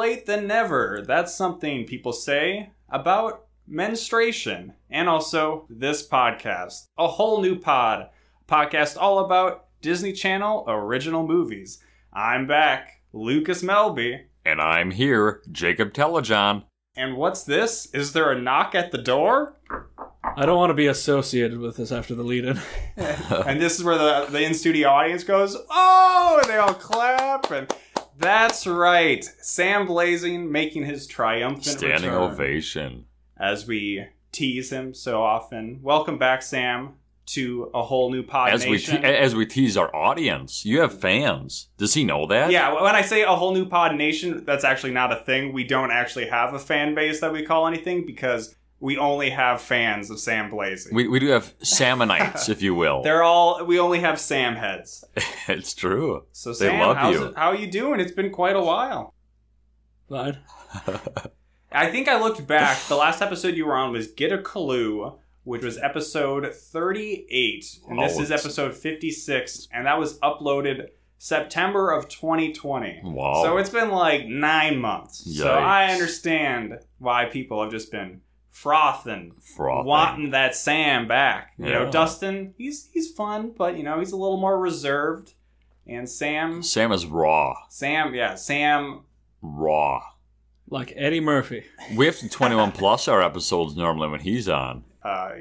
late than never. That's something people say about menstruation. And also this podcast. A whole new podcast all about Disney Channel original movies. I'm back, Lucas Melby. And I'm here, Jacob Telejohn. And what's this? Is there a knock at the door? I don't want to be associated with this after the lead-in. And this is where the in-studio audience goes, oh, and they all clap. And that's right. Sam Blazing making his triumphant Standing return. ovation. As we tease him so often. Welcome back, Sam, to a whole new pod nation. As we tease our audience. You have fans. Does he know that? Yeah, when I say a whole new pod nation, that's actually not a thing. We don't actually have a fan base that we call anything because we only have fans of Sam Blazing. We do have Salmonites, if you will. We only have Sam heads. It's true. So they Sam, love how are you doing? It's been quite a while. Fine. I think I looked back. The last episode you were on was Get a Clue, which was episode 38. And this is episode 56. And that was uploaded September of 2020. Wow. So it's been like 9 months. Yikes. So I understand why people have just been frothing. Wanting that Sam back. You know, Dustin, he's fun, but, you know, he's a little more reserved. And Sam is raw. Sam. Raw. Like Eddie Murphy. We have to 21 plus our episodes normally when he's on.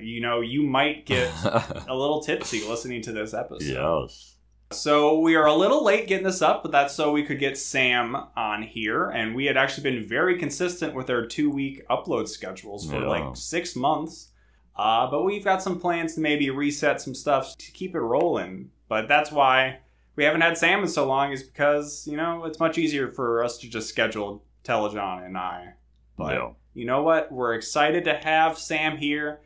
You know, you might get a little tipsy listening to this episode. Yes. So we are a little late getting this up, but that's so we could get Sam on here. And we had actually been very consistent with our 2-week upload schedules for like 6 months. But we've got some plans to maybe reset some stuff to keep it rolling. But that's why we haven't had Sam in so long, is because, you know, it's much easier for us to just schedule Telejohn and I. But you know what? We're excited to have Sam here.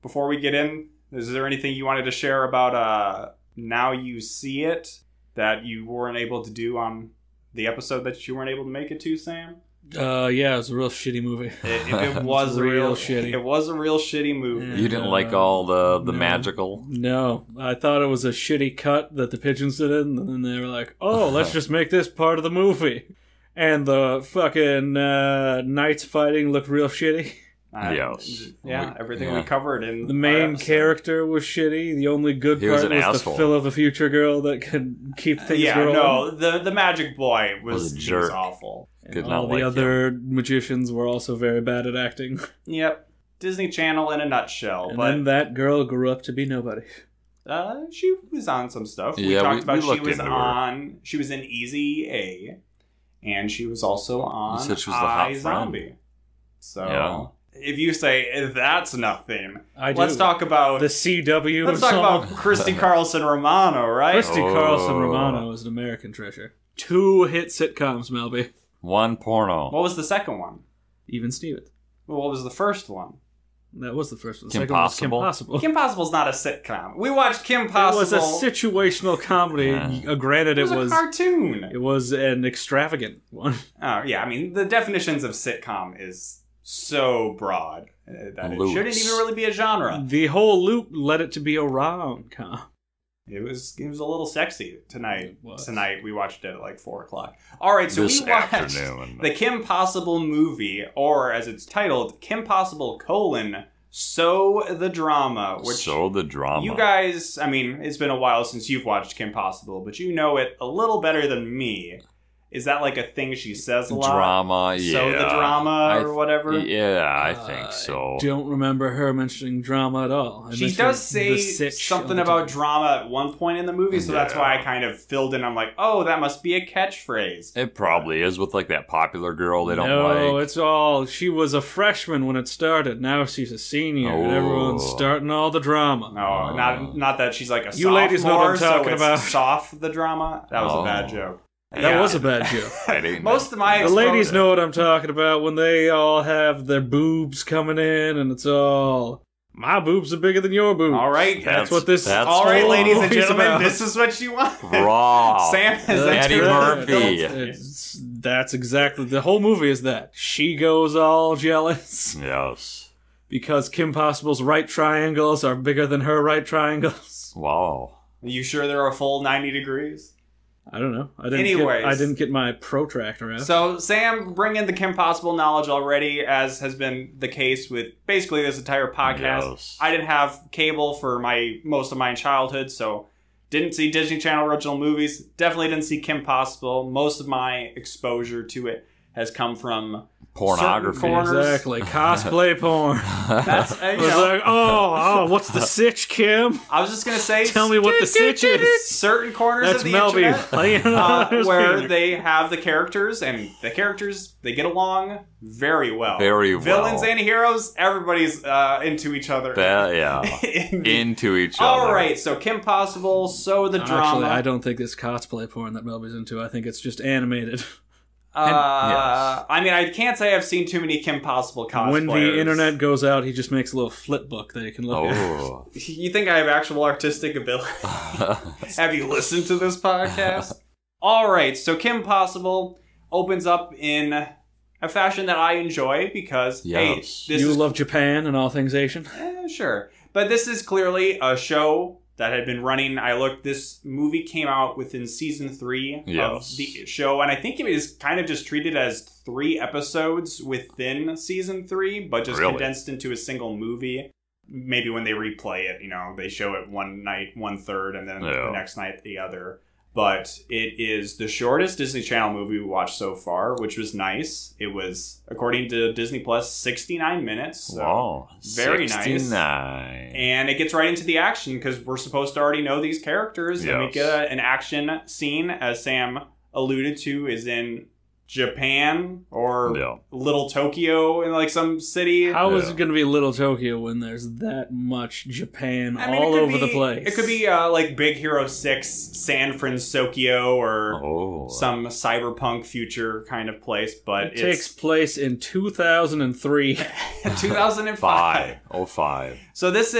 Before we get in, is there anything you wanted to share about Now You See It that you weren't able to do on the episode that you weren't able to make it to, Sam? Yeah, it was a real shitty movie. It was real shitty. It was a real shitty movie. You didn't like all the magical? No. I thought it was a shitty cut that the pigeons did in, and then they were like, oh, let's just make this part of the movie. And the fucking knights fighting looked real shitty. Yes. Yeah, everything we covered in the main character was shitty. The only good part was the Phil of the Future girl that could keep things rolling. No, the magic boy was a jerk. Was awful. All the other magicians were also very bad at acting. Yep. Disney Channel in a nutshell. And then that girl grew up to be nobody. She was on some stuff. We talked about she was in Easy A, and she was also on iZombie. So if you say that's nothing, let's talk about the CW. Let's talk about Christy Carlson Romano, right? Christy Carlson Romano is an American treasure. 2 hit sitcoms, Melby. 1 porno. What was the second one? Even Stevens. Well, what was the first one? That was the first one. The Kim second one was Possible. Kim Possible. Kim Possible's not a sitcom. We watched Kim Possible. It was a situational comedy. Granted, it was a cartoon. It was an extravagant one. Oh, yeah. I mean, the definitions of sitcom is so broad that it shouldn't even really be a genre. The whole loop led it to be a rom-com. It was a little sexy tonight. Tonight we watched it at like 4:00. All right, so we watched the Kim Possible movie, or as it's titled, Kim Possible: So the Drama. You guys, I mean, it's been a while since you've watched Kim Possible, but you know it a little better than me. Is that like a thing she says a lot? Drama, yeah. So the drama or whatever? Yeah, I think so. I don't remember her mentioning drama at all. She does say something about drama at one point in the movie, so that's why I kind of filled in. I'm like, oh, that must be a catchphrase. It probably is with like that popular girl they don't like. No, it's all, she was a freshman when it started. Now she's a senior, and everyone's starting all the drama. No, not that she's like a sophomore. You ladies know what I'm talking about. Soft the drama? That was a bad joke. That was a bad joke. Most of my the ladies know what I'm talking about when they all have their boobs coming in, and it's all, my boobs are bigger than your boobs. All right, that's what this. All right, ladies and gentlemen, this is what you want. Raw. Sam is Eddie Murphy. That's exactly the whole movie. Is that she goes all jealous? Yes. Because Kim Possible's right triangles are bigger than her right triangles. Wow. Are you sure there are a full 90 degrees? I don't know. I didn't get my protractor out. So Sam bringing the Kim Possible knowledge already, as has been the case with basically this entire podcast. Yes. I didn't have cable for most of my childhood, so didn't see Disney Channel original movies. Definitely didn't see Kim Possible. Most of my exposure to it has come from pornography. Exactly. Cosplay porn. That's like, what's the sitch, Kim? I was just gonna say, tell me what the sitch is. Certain corners That's of the Melby internet playing on where they have the characters, and the characters, they get along very well. Very well. Villains and heroes, everybody's into each other. Into each other. All right, so Kim Possible, so the drama. Actually, I don't think it's cosplay porn that Melby's into. I think it's just animated. Yes. I mean, I can't say I've seen too many Kim Possible cosplayers. When the internet goes out, he just makes a little flip book that you can look at. You think I have actual artistic ability? Have you listened to this podcast? All right, so Kim Possible opens up in a fashion that I enjoy because, hey, you love Japan and all things Asian? Sure. But this is clearly a show that had been running. This movie came out within season 3 of the show, and I think it is kind of just treated as 3 episodes within season 3, but just condensed into a single movie. Maybe when they replay it, they show it one night, 1/3, and then the next night the other. But it is the shortest Disney Channel movie we watched so far, which was nice. It was, according to Disney Plus, 69 minutes. So very 69. Nice. And it gets right into the action because we're supposed to already know these characters. Yes. And we get an action scene, as Sam alluded to, is in Japan or Little Tokyo in some city. How is it going to be Little Tokyo when there's that much Japan all over the place? It could be Big Hero 6 San Francisco or some cyberpunk future kind of place, but it takes place in 2003. 2005. 05. So it's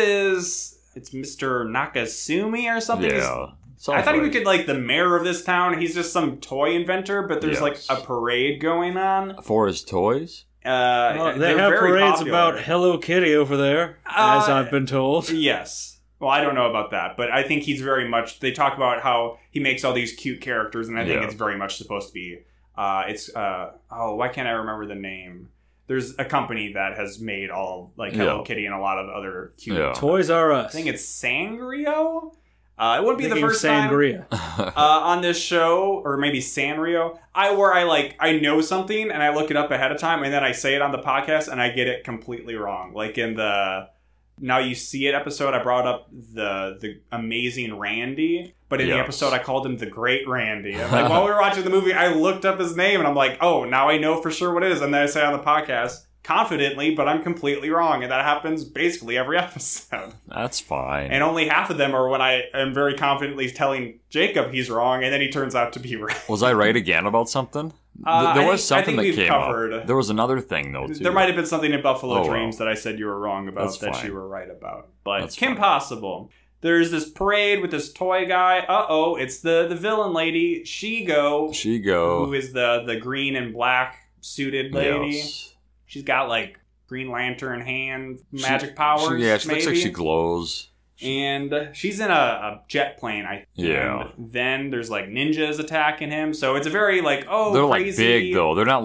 Mr. Nakasumi or something. Yeah. I thought he was the mayor of this town. He's just some toy inventor, but there's a parade going on. For his toys? They have parades popular. About Hello Kitty over there, as I've been told. Yes. Well, I don't know about that, but I think he's very much... They talk about how he makes all these cute characters, and I think it's very much supposed to be... why can't I remember the name? There's a company that has made all Hello Kitty and a lot of other cute... Yeah. Toys R Us. I think it's Sanrio? It wouldn't be the first Sangria. time on this show, or maybe Sanrio, where I know something and I look it up ahead of time and then I say it on the podcast and I get it completely wrong. Like in the Now You See It episode, I brought up the Amazing Randy, but in the episode I called him the Great Randy. While we were watching the movie, I looked up his name and I'm like, oh, now I know for sure what it is. And then I say on the podcast, confidently, but I'm completely wrong, and that happens basically every episode. That's fine. And only half of them are when I am very confidently telling Jacob he's wrong, and then he turns out to be right. Was I right again about something? There was something that came up. There was another thing, though, too. There might have been something in Buffalo Dreams that I said you were wrong about that you were right about. But Kim Possible. There's this parade with this toy guy. It's the villain lady, Shigo. Who is the green and black suited lady. Yes. She's got Green Lantern hand magic powers. She looks like she glows. And she's in a jet plane, I think. Yeah. And then there's ninjas attacking him. So it's a very they're crazy. Big though. They're not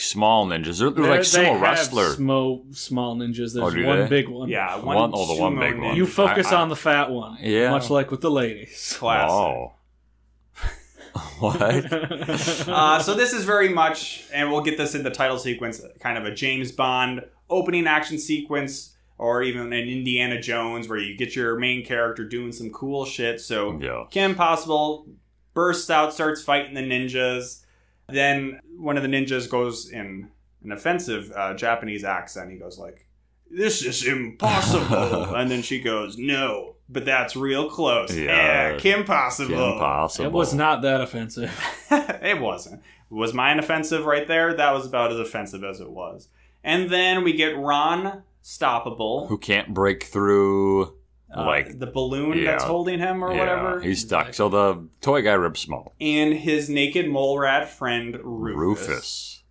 small ninjas. They're sumo wrestler. Small ninjas. There's one big one. Yeah, one big one. You focus on the fat one. Yeah. Much like with the ladies. Classic. Oh. What? So this is very much, and we'll get this in the title sequence, kind of a James Bond opening action sequence, or even an Indiana Jones, where you get your main character doing some cool shit. So Kim Possible bursts out, starts fighting the ninjas. Then one of the ninjas goes in an offensive Japanese accent. He goes "This is impossible," and then she goes, "No. But that's real close." Yeah, Kim Possible. It was not that offensive. It wasn't. Was mine offensive right there? That was about as offensive as it was. And then we get Ron Stoppable. Who can't break through the balloon that's holding him or whatever. He's stuck. So the toy guy rips him out. And his naked mole rat friend, Rufus.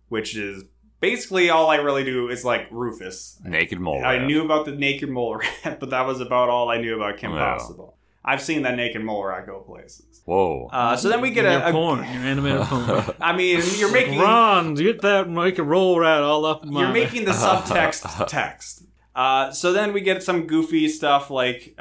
Which is... Basically, all I really do is Rufus. Naked mole rat. I knew about the naked mole rat, but that was about all I knew about Kim Possible. I've seen that naked mole rat go places. Whoa. So then we get your animated porn. I mean, you're making... Ron, get that naked mole rat all up my... You're making the subtext text. So then we get some goofy stuff like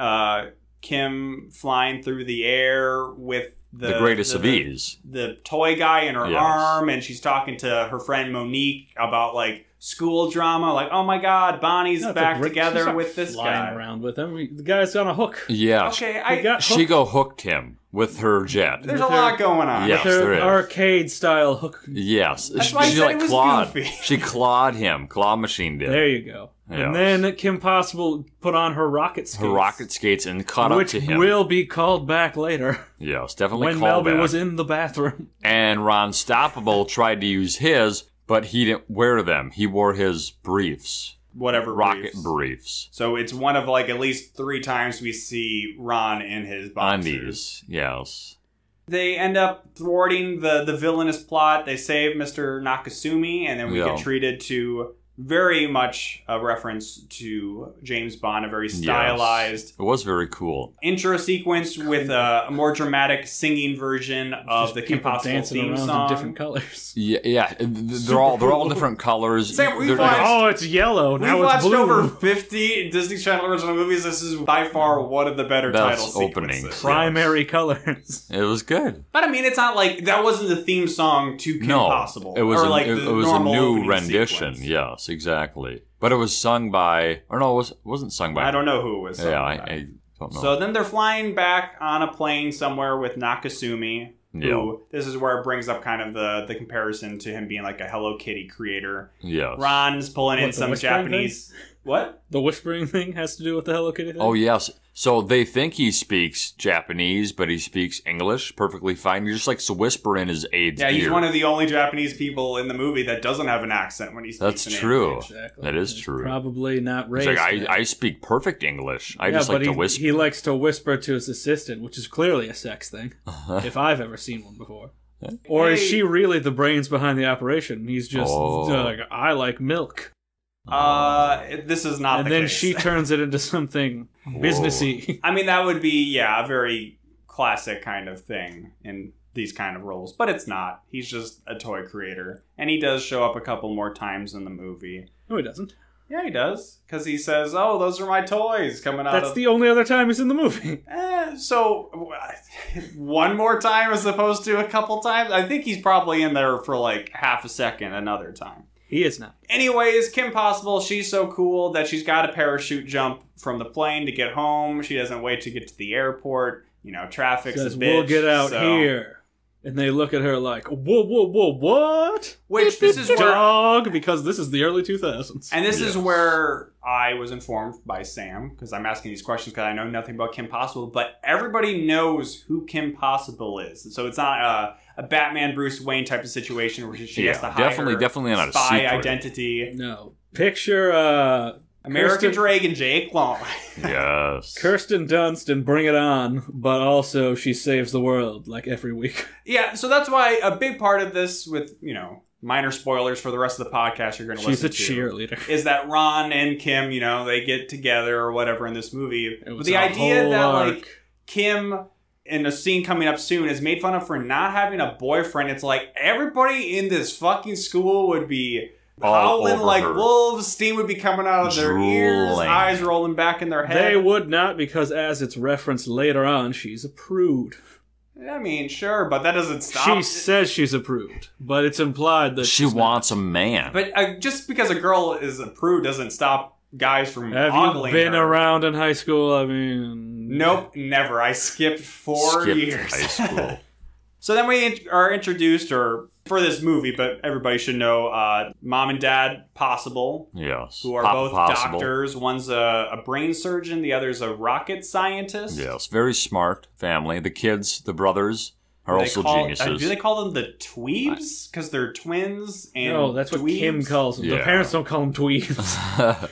Kim flying through the air with the greatest of ease. The toy guy in her arm, and she's talking to her friend Monique about like school drama. Like, oh my God, Bonnie's back together with this guy. Flying around with him. The guy's on a hook. Yeah. Okay, she hooked him with her jet. There's a lot going on. Yes, with her there is. Arcade style hook. Yes. That's why she like clawed. Goofy. She clawed him. Claw machine did. There you go. Yes. And then Kim Possible put on her rocket skates. Her rocket skates and caught up to him. Which will be called back later. Yes, definitely when called back. When Melby was in the bathroom. And Ron Stoppable tried to use his, but he didn't wear them. He wore his briefs. Whatever rocket briefs. So it's one of like at least 3 times we see Ron in his boxers. On these, yes. They end up thwarting the villainous plot. They save Mr. Nakasumi, and then we get treated to very much a reference to James Bond, a very stylized... Yes. It was very cool. Intro sequence with a more dramatic singing version of the Kim Possible theme song. In different colors. Yeah. They're all different colors. Sam, it's yellow. Now it's blue. We've watched over 50 Disney Channel original movies. This is by far one of the better title sequences. Primary colors. It was good. But I mean, it's not like that wasn't the theme song to Kim Possible. It was a new rendition. Sequence. Yes. Exactly. But it was sung by... Or no, it wasn't sung by... I don't know who it was sung by. I don't know. So then they're flying back on a plane somewhere with Nakasumi, who... This is where it brings up kind of the comparison to him being like a Hello Kitty creator. Yes. Ron's pulling in some Japanese... What? The whispering thing has to do with the Hello Kitty thing? Oh, yes. So they think he speaks Japanese, but he speaks English perfectly fine. He just likes to whisper in his aide's ear. Yeah, he's one of the only Japanese people in the movie that doesn't have an accent when he speaks. That's true. Exactly. That is true. Probably not raised. He's like, I speak perfect English. I just like to whisper. He likes to whisper to his assistant, which is clearly a sex thing, if I've ever seen one before. Or is she really the brains behind the operation? He's just like, I like milk. This is not the case. And then she turns it into something businessy. I mean, that would be, a very classic kind of thing in these kind of roles. But it's not. He's just a toy creator. And he does show up a couple more times in the movie. No, he doesn't. Yeah, he does. Because he says, oh, those are my toys coming out That's the only other time he's in the movie. So, one more time as opposed to a couple times? I think he's probably in there for like half a second another time. He is not. Anyways, Kim Possible, she's so cool that she's got a parachute jump from the plane to get home. She doesn't wait to get to the airport. Traffic's a bitch. We'll get out here. And they look at her like, whoa, what? Which, this is where... because this is the early 2000s. And this is where I was informed by Sam, because I'm asking these questions because I know nothing about Kim Possible, but everybody knows who Kim Possible is. So it's not a Batman Bruce Wayne type of situation where she has to hide definitely not spy a secret identity. No. Picture American Dragon Jake Long. Yes. Kirsten Dunst and Bring It On, but also she saves the world like every week. Yeah, so that's why a big part of this with, minor spoilers for the rest of the podcast you're going to listen to. She's a cheerleader. Is that Ron and Kim, they get together or whatever in this movie. But the idea that, like, Kim... in a scene coming up soon is made fun of for not having a boyfriend. It's like everybody in this fucking school would be howling like wolves. Steam would be coming out of their ears, eyes rolling back in their head. They would not, because as it's referenced later on, she's a prude. I mean, sure, but that doesn't stop. She says she's a prude, but it's implied that she wants a man. But just because a girl is a prude doesn't stop guys from ogling Have you been her. Around in high school? I mean... Nope, never. I skipped 4 years. High school. So then we are introduced, or for this movie, but everybody should know, Mom and Dad Possible. Yes. Who are both doctors. One's a brain surgeon, the other's a rocket scientist. Yes, very smart family. The kids, the brothers, are also geniuses. Do they call them the Tweebs? Because they're twins and no, that's dweebs? what Kim calls them. Yeah. The parents don't call them Tweebs.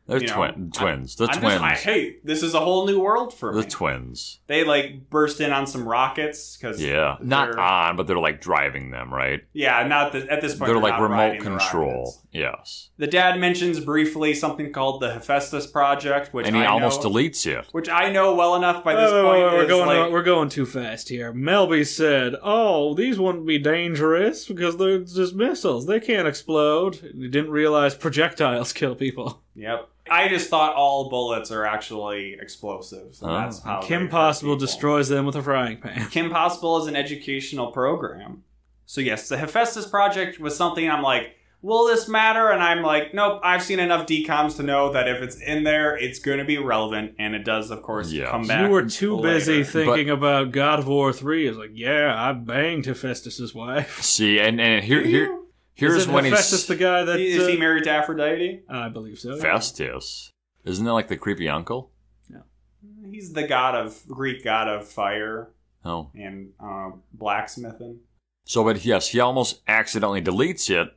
They're you know, twins. The I'm twins. hey, this is a whole new world for me. The twins. They like burst in on some rockets because not on, but they're like driving them, right? Yeah, not at this point. They're like not remote control. Yes. The dad mentions briefly something called the Hephaestus Project, which and he I almost know, deletes it. which I know well enough by this point. We're going too fast here. Melby said, "Oh, these wouldn't be dangerous because they're just missiles. They can't explode." He didn't realize projectiles kill people. Yep. I just thought all bullets are actually explosives. And that's how Kim Possible destroys them with a frying pan. Kim Possible is an educational program. So yes, the Hephaestus Project was something I'm like, will this matter? And I'm like, nope, I've seen enough DCOMs to know that if it's in there, it's going to be relevant. And it does, of course, come back. You were too busy thinking about God of War 3. It's like, yeah, I banged Hephaestus' wife. See, and here's when Hephaestus the guy that... Is he married to Aphrodite? I believe so. Festus. Isn't that like the creepy uncle? No. He's the Greek god of fire. Oh. And blacksmithing. So, but yes, he almost accidentally deletes it.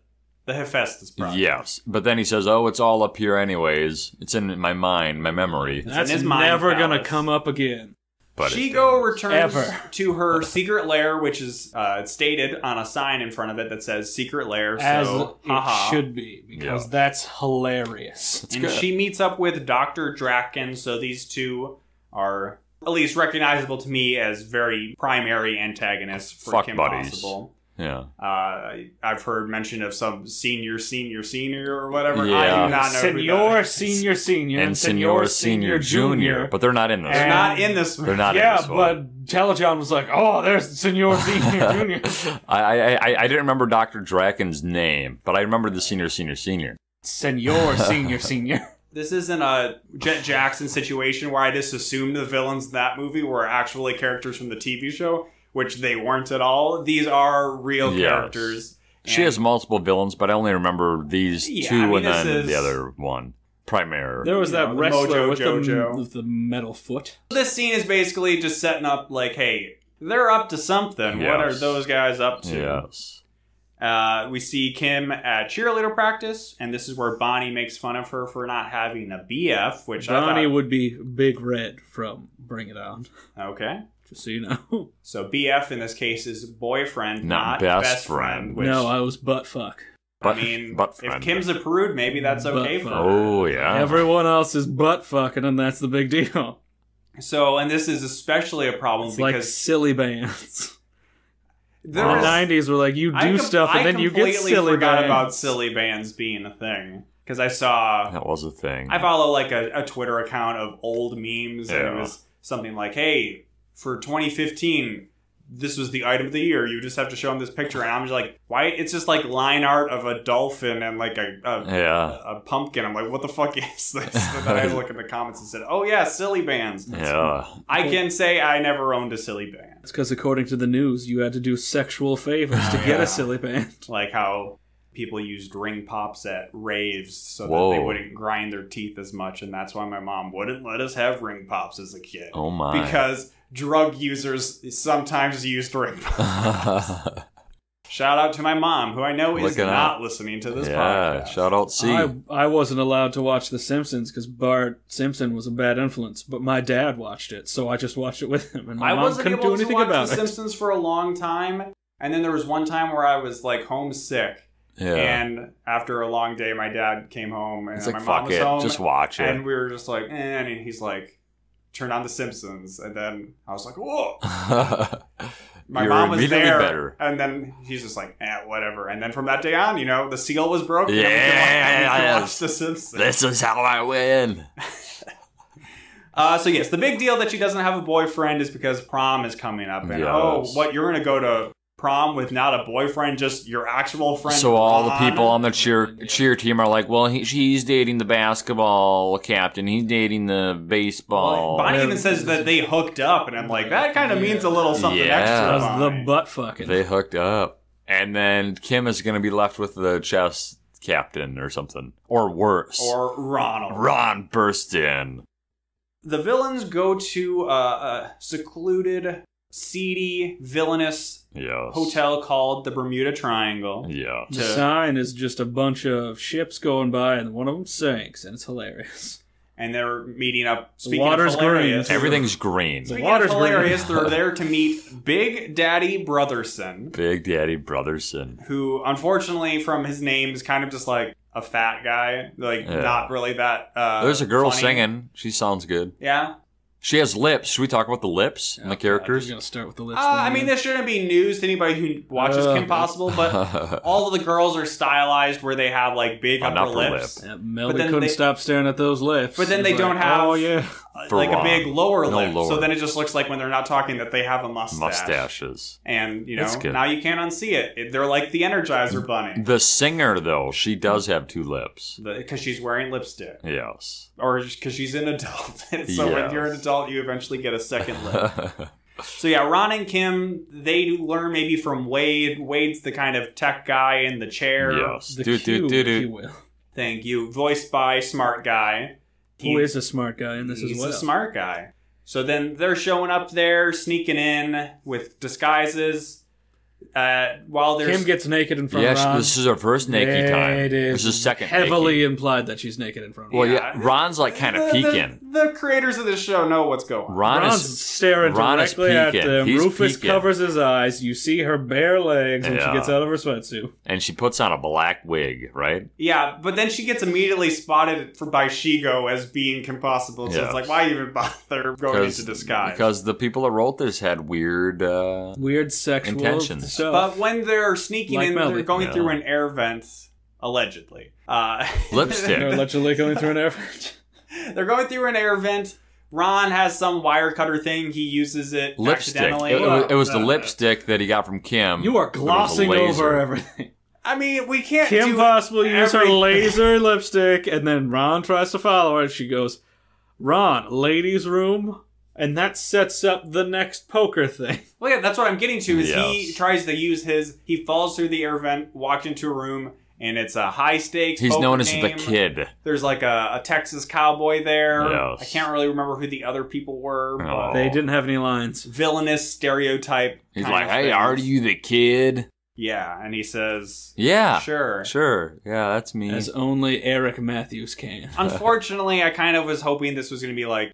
The Hephaestus Project. Yes. But then he says, oh, it's all up here anyways. It's in my mind, my memory. That's never going to come up again. But Shigo returns to her secret lair, which is stated on a sign in front of it that says secret lair. As so, it should be, because that's hilarious. That's and good. she meets up with Dr. Draken, so these two are at least recognizable to me as very primary antagonists for Fuck Kim buddies. Possible. Yeah. I've heard mention of some senior or whatever. Yeah. I do not know Senor, senior, and Senor, senior, junior. But they're not in this. They're not in this one. They're not in this one. but Telejohn was like, oh, there's Senor, senior, junior. I didn't remember Dr. Draken's name, but I remember the senior. Senor, senior. This isn't a Jet Jackson situation where I just assumed the villains in that movie were actually characters from the TV show, which they weren't at all. These are real characters. She has multiple villains, but I only remember these two and then the other one. Primary. There was that wrestler with Jojo. the metal foot. This scene is basically just setting up like, hey, they're up to something. Yes. What are those guys up to? Yes. We see Kim at cheerleader practice, and this is where Bonnie makes fun of her for not having a BF, which Bonnie would be Big Red from Bring It On. Okay. Just so you know. So BF in this case is boyfriend, not best friend. Which, no, I was butt fuck. I mean, if Kim's a prude, maybe that's okay for her. Oh, yeah. Everyone else is butt fucking, and that's the big deal. So, and this is especially a problem it's because... like silly bands. In the 90s were like, you do stuff and then you get silly bands. I forgot about silly bands being a thing. Because I saw... That was a thing. I follow like a Twitter account of old memes, and it was something like, hey, for 2015... this was the item of the year. You just have to show them this picture. And I'm just like, why? It's just like line art of a dolphin and like a pumpkin. I'm like, what the fuck is this? And then I look at the comments and said, oh yeah, silly bands. Yeah. I can say I never owned a silly band. It's because according to the news, you had to do sexual favors to get a silly band. Like how people used ring pops at raves so that they wouldn't grind their teeth as much. And that's why my mom wouldn't let us have ring pops as a kid. Oh my. Because... drug users sometimes used ring pops. Shout out to my mom, who I know is not listening to this podcast. Shout out C. I wasn't allowed to watch The Simpsons because Bart Simpson was a bad influence, but my dad watched it, so I just watched it with him, and my mom couldn't do anything about it. I wasn't able to watch The Simpsons for a long time, and then there was one time where I was like homesick. Yeah. And after a long day, my dad came home, and my mom was home. Just watch it. And we were just like, and he's like, turn on The Simpsons, and then I was like, whoa. My mom was there, better. And then he's just like, whatever. And then from that day on, the seal was broken. Yeah, and we could watch The Simpsons. This is how I win. So yes, the big deal that she doesn't have a boyfriend is because prom is coming up. And you're going to go to prom with not a boyfriend, just your actual friend. So all the people on the cheer team are like, well, she's dating the basketball captain, he's dating the baseball. Well, Bonnie even says that they hooked up, and I'm like, that kind of means a little something extra. That was the butt fucking. They hooked up, and then Kim is going to be left with the chess captain or something, or worse, or Ronald. Ron burst in. The villains go to a secluded seedy, villainous Yes. hotel called the Bermuda Triangle. Yeah. The sign is just a bunch of ships going by, and one of them sinks, and it's hilarious. And they're meeting up. The water's green. Everything's green. Speaking water's of hilarious, green. they're there to meet Big Daddy Brotherson. Big Daddy Brotherson. Who, unfortunately, from his name, is kind of just like a fat guy. Like, not really that There's a girl funny. singing. She sounds good. Yeah? She has lips. Should we talk about the lips and the characters? You're going to start with the lips. I mean, this shouldn't be news to anybody who watches Kim Possible, but all of the girls are stylized where they have, like, big An upper upper lips. Yeah, Melody couldn't stop staring at those lips. But then He's they like, don't have, oh, yeah. like, a Ron. big lower No lip. lower. So then it just looks like when they're not talking that they have a mustache. Mustaches. And, you That's know, good. now you can't unsee it. They're like the Energizer Bunny. The singer, though, she does have two lips. Because she's wearing lipstick. Yes. Or because she's an adult. So when Yes. you're an adult, you eventually get a second lip. So yeah, Ron and Kim, they learn maybe from Wade. Wade's the kind of tech guy in the chair. Yes. The Doot, cube, doot, doot, if doot. you will. Thank you. Voiced by Smart Guy. Who is a smart guy in this as well? He's a smart guy. So then they're showing up there, sneaking in with disguises. While there's Kim gets naked in front Yeah, of Ron. this is her first naked time. It is. This is second heavily naked. implied that she's naked in front of Well, Ron. yeah, Ron's like kind of peeking. The creators of this show know what's going on. Ron's staring Ron is directly at peeking. them. He's Rufus peeking. covers his eyes. You see her bare legs when she Yeah. gets out of her sweatsuit. And she puts on a black wig, right? Yeah, but then she gets immediately spotted by Shigo as being Kim Possible. So Yes. it's like, why even bother going into disguise? Because the people that wrote this had weird... Weird sexual Intentions. stuff. But when they're sneaking Like in, Melody. they're going Yeah. through an air vent, allegedly. Lipstick. They're allegedly going through an airport. They're going through an air vent. Ron has some wire cutter thing. He uses it Lipstick. accidentally. It was the lipstick that he got from Kim. You are but it was a glossing laser. over everything. I mean, we can't Kim do Possible uses her everything. laser lipstick, and then Ron tries to follow her, and she goes, Ron, ladies' room? And that sets up the next poker thing. Well, yeah, that's what I'm getting to. Is he Yes. tries to use his? He falls through the air vent, walks into a room, and it's a high stakes. He's poker known as game. the Kid. There's like a Texas cowboy there. Yes. I can't really remember who the other people were, but Oh. They didn't have any lines. villainous stereotype. He's kind like, of hey, things. are you the Kid? Yeah, and he says, Yeah. "Sure." Sure. Yeah, that's me. As only Eric Matthews can. Unfortunately, I kind of was hoping this was going to be like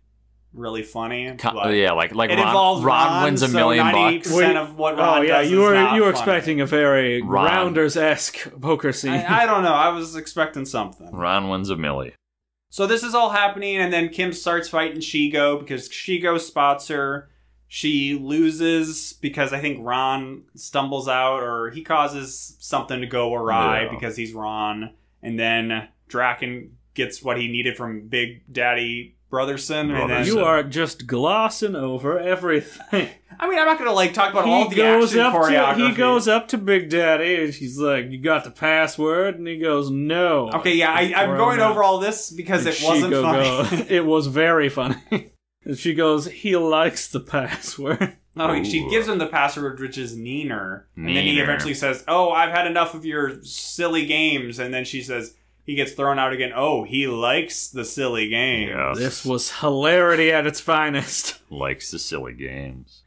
really funny. But Yeah, like it involves Ron wins a so million 90% bucks. Wait, of what Ron Oh yeah, does you is were not funny. expecting a very Ron. Rounders-esque poker scene. I don't know. I was expecting something. Ron wins a milli. So this is all happening, and then Kim starts fighting Shigo because Shigo spots her. She loses because I think Ron stumbles out, or he causes something to go awry Yeah. because he's Ron. And then Draken gets what he needed from Big Daddy Brotherson. And then, You are just glossing over everything. I mean, I'm not going to talk about all the action choreography. He goes up to Big Daddy and she's like, "You got the password?" And he goes, "No." Okay, yeah, I'm going over all this because it wasn't funny. It was very funny. And she goes, "He likes the password." No, she Ooh. gives him the password, which is Neener. And then he Neener. eventually says, "Oh, I've had enough of your silly games." And then she says, he gets thrown out again. "Oh, he likes the silly games." Yes. This was hilarity at its finest. Likes the silly games.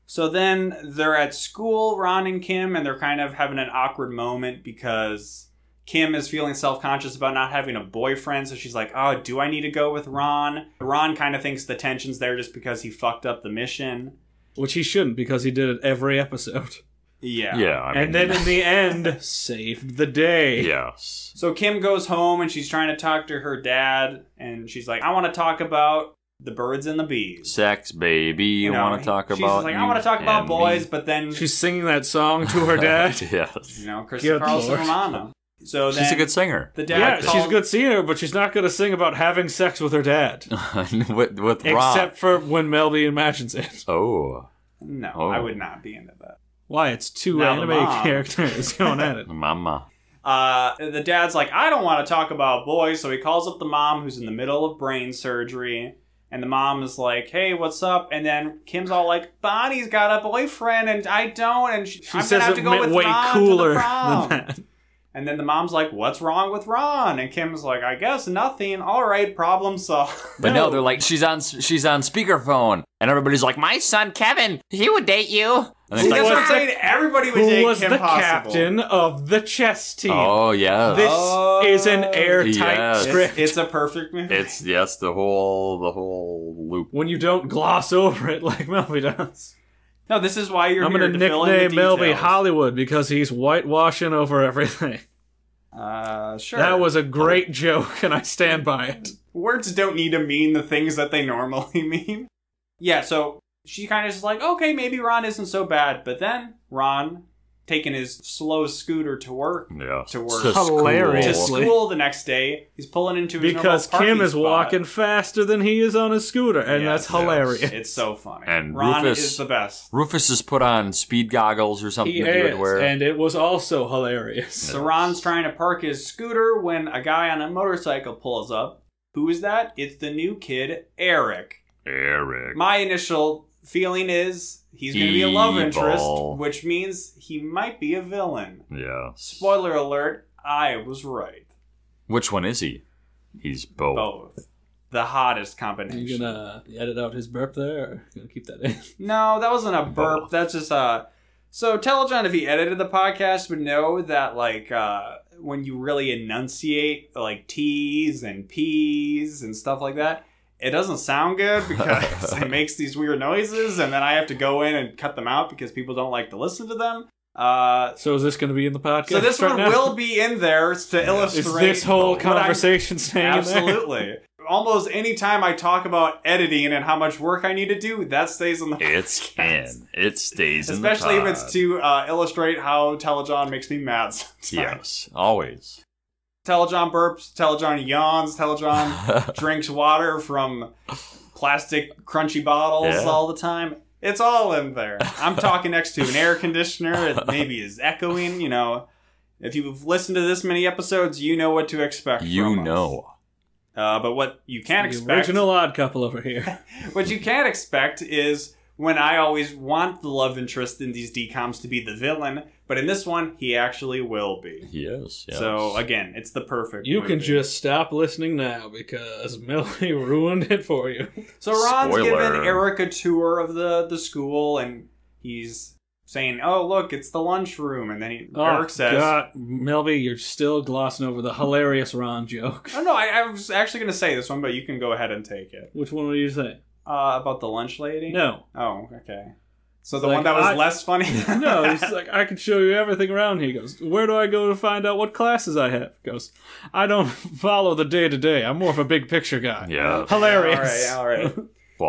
So then they're at school, Ron and Kim, and they're kind of having an awkward moment because Kim is feeling self-conscious about not having a boyfriend. So she's like, "Oh, do I need to go with Ron?" Ron kind of thinks the tension's there just because he fucked up the mission. Which he shouldn't, because he did it every episode. Yeah. Yeah, I mean, And then in the end, saved the day. yes. So Kim goes home and she's trying to talk to her dad, and she's like, "I want to talk about the birds and the bees." Sex, baby. You know, want to talk she's about? like, "I you want to talk about and boys," me." but then She's singing that song to her dad. Yes. you know, Kristen Good Carlson Lord. Romano. So then She's a good singer. the dad Yeah, calls, she's a good singer, but she's not going to sing about having sex with her dad. with Ron. Except for when Melody imagines it. Oh. No, Oh. I would not be into that. Why? It's two Now the anime mom. characters going at it. Mama. The dad's like, "I don't want to talk about boys," so he calls up the mom, who's in the middle of brain surgery. And the mom is like, "Hey, what's up?" And then Kim's all like, "Bonnie's got a boyfriend and I don't, and She I'm says gonna have it to go with way Ron cooler to the prom." than that. And then the mom's like, what's wrong with Ron? And Kim's like, I guess nothing. All right, problem solved. But no, they're like, she's on speakerphone. And everybody's like, my son Kevin, he would date you. And See, that's what I'm saying. Everybody would date Kim Possible. Who was the captain of the chess team? Oh, yeah. This is an airtight script. It's a perfect movie. It's, yes, the whole loop. When you don't gloss over it like Melby does. No, this is why you're I'm here going to nickname Melby Hollywood because he's whitewashing over everything. Sure. That was a great joke, and I stand by it. Words don't need to mean the things that they normally mean. Yeah, so she kind of just like, okay, maybe Ron isn't so bad. But then Ron, taking his slow scooter to work, hilariously. to school the next day, he's pulling into his because Kim is spot. Walking faster than he is on his scooter, and that's hilarious. It's so funny. And Ron is the best. Rufus has put on speed goggles or something he that he is, would wear. and it was also hilarious. So Ron's trying to park his scooter when a guy on a motorcycle pulls up. Who is that? It's the new kid, Eric. My initial feeling is he's going to be a love interest, which means he might be a villain. Yeah. Spoiler alert, I was right. Which one is he? He's both. Both. The hottest combination. Are you going to edit out his burp there, or are you going to keep that in? No, that wasn't a burp. Both. That's just So Telejohn, if he edited the podcast, would know that, like, when you really enunciate, like, T's and P's and stuff like that, it doesn't sound good because it makes these weird noises, and then I have to go in and cut them out because people don't like to listen to them. So is this going to be in the podcast? So this one will be in there to illustrate. Is this whole conversation staying absolutely. in there? Almost any time I talk about editing and how much work I need to do, that stays in the podcast. It stays in the Especially if it's to illustrate how Telejohn makes me mad sometimes. Yes, always. Telejohn burps, Telejohn yawns, Telejohn drinks water from plastic crunchy bottles all the time. It's all in there. I'm talking next to an air conditioner. It maybe is echoing, you know. If you've listened to this many episodes, you know what to expect from us. But what you can't expect... The original Odd Couple over here. What you can't expect is when I always want the love interest in these DCOMs to be the villain, but in this one, he actually will be. Yes. So, again, it's the perfect You movie. can just stop listening now because Melly ruined it for you. So Ron's giving Eric a tour of the school, and he's saying, oh, look, it's the lunchroom. And then Eric says... God, Melby, you're still glossing over the hilarious Ron joke. Oh, no, I was actually going to say this one, but you can go ahead and take it. Which one were you saying? About the lunch lady? No. Oh, okay. So the one that was less funny? No, he's like, I can show you everything around here. He goes, where do I go to find out what classes I have? He goes, I don't follow the day-to-day. I'm more of a big picture guy. Yeah. Hilarious. All right.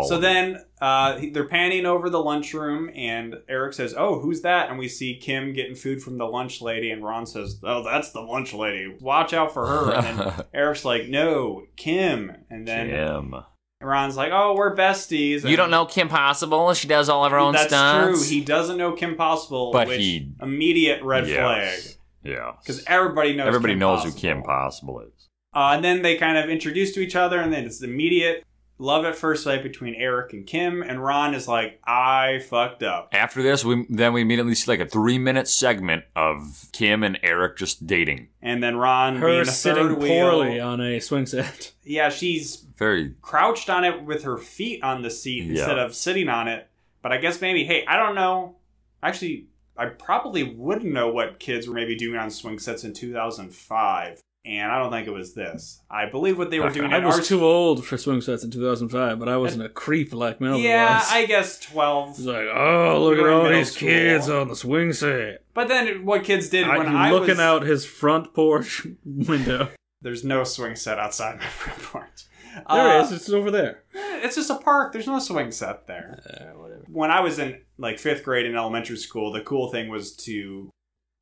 So then they're panning over the lunchroom, and Eric says, oh, who's that? And we see Kim getting food from the lunch lady, and Ron says, oh, that's the lunch lady. Watch out for her. And then Eric's like, no, Kim. And then... Kim. Ron's like, oh, we're besties. You don't know Kim Possible? She does all of her own stunts? That's true. He doesn't know Kim Possible, but immediate red flag. Yeah. Because everybody knows Everybody knows who Possible. Kim Possible is. And then they kind of introduce to each other, and then it's immediate love at first sight between Eric and Kim, and Ron is like, I fucked up. After this, we immediately see like a 3-minute segment of Kim and Eric just dating. And then Ron her being a sitting third wheel. poorly on a swing set. Yeah, she's very crouched on it with her feet on the seat instead of sitting on it. But I guess maybe, hey, I don't know. Actually, I probably wouldn't know what kids were maybe doing on swing sets in 2005. And I don't think it was this. I believe what they were doing. I was too old for swing sets in 2005, but I wasn't a creep like Mel was. Yeah, I guess 12. It's like, oh, look at all these kids on the swing set. But then what kids did when I was... looking out his front porch window. There's no swing set outside my front porch. There is. It's over there. It's just a park. There's no swing set there. Whatever. When I was in like 5th grade in elementary school, the cool thing was to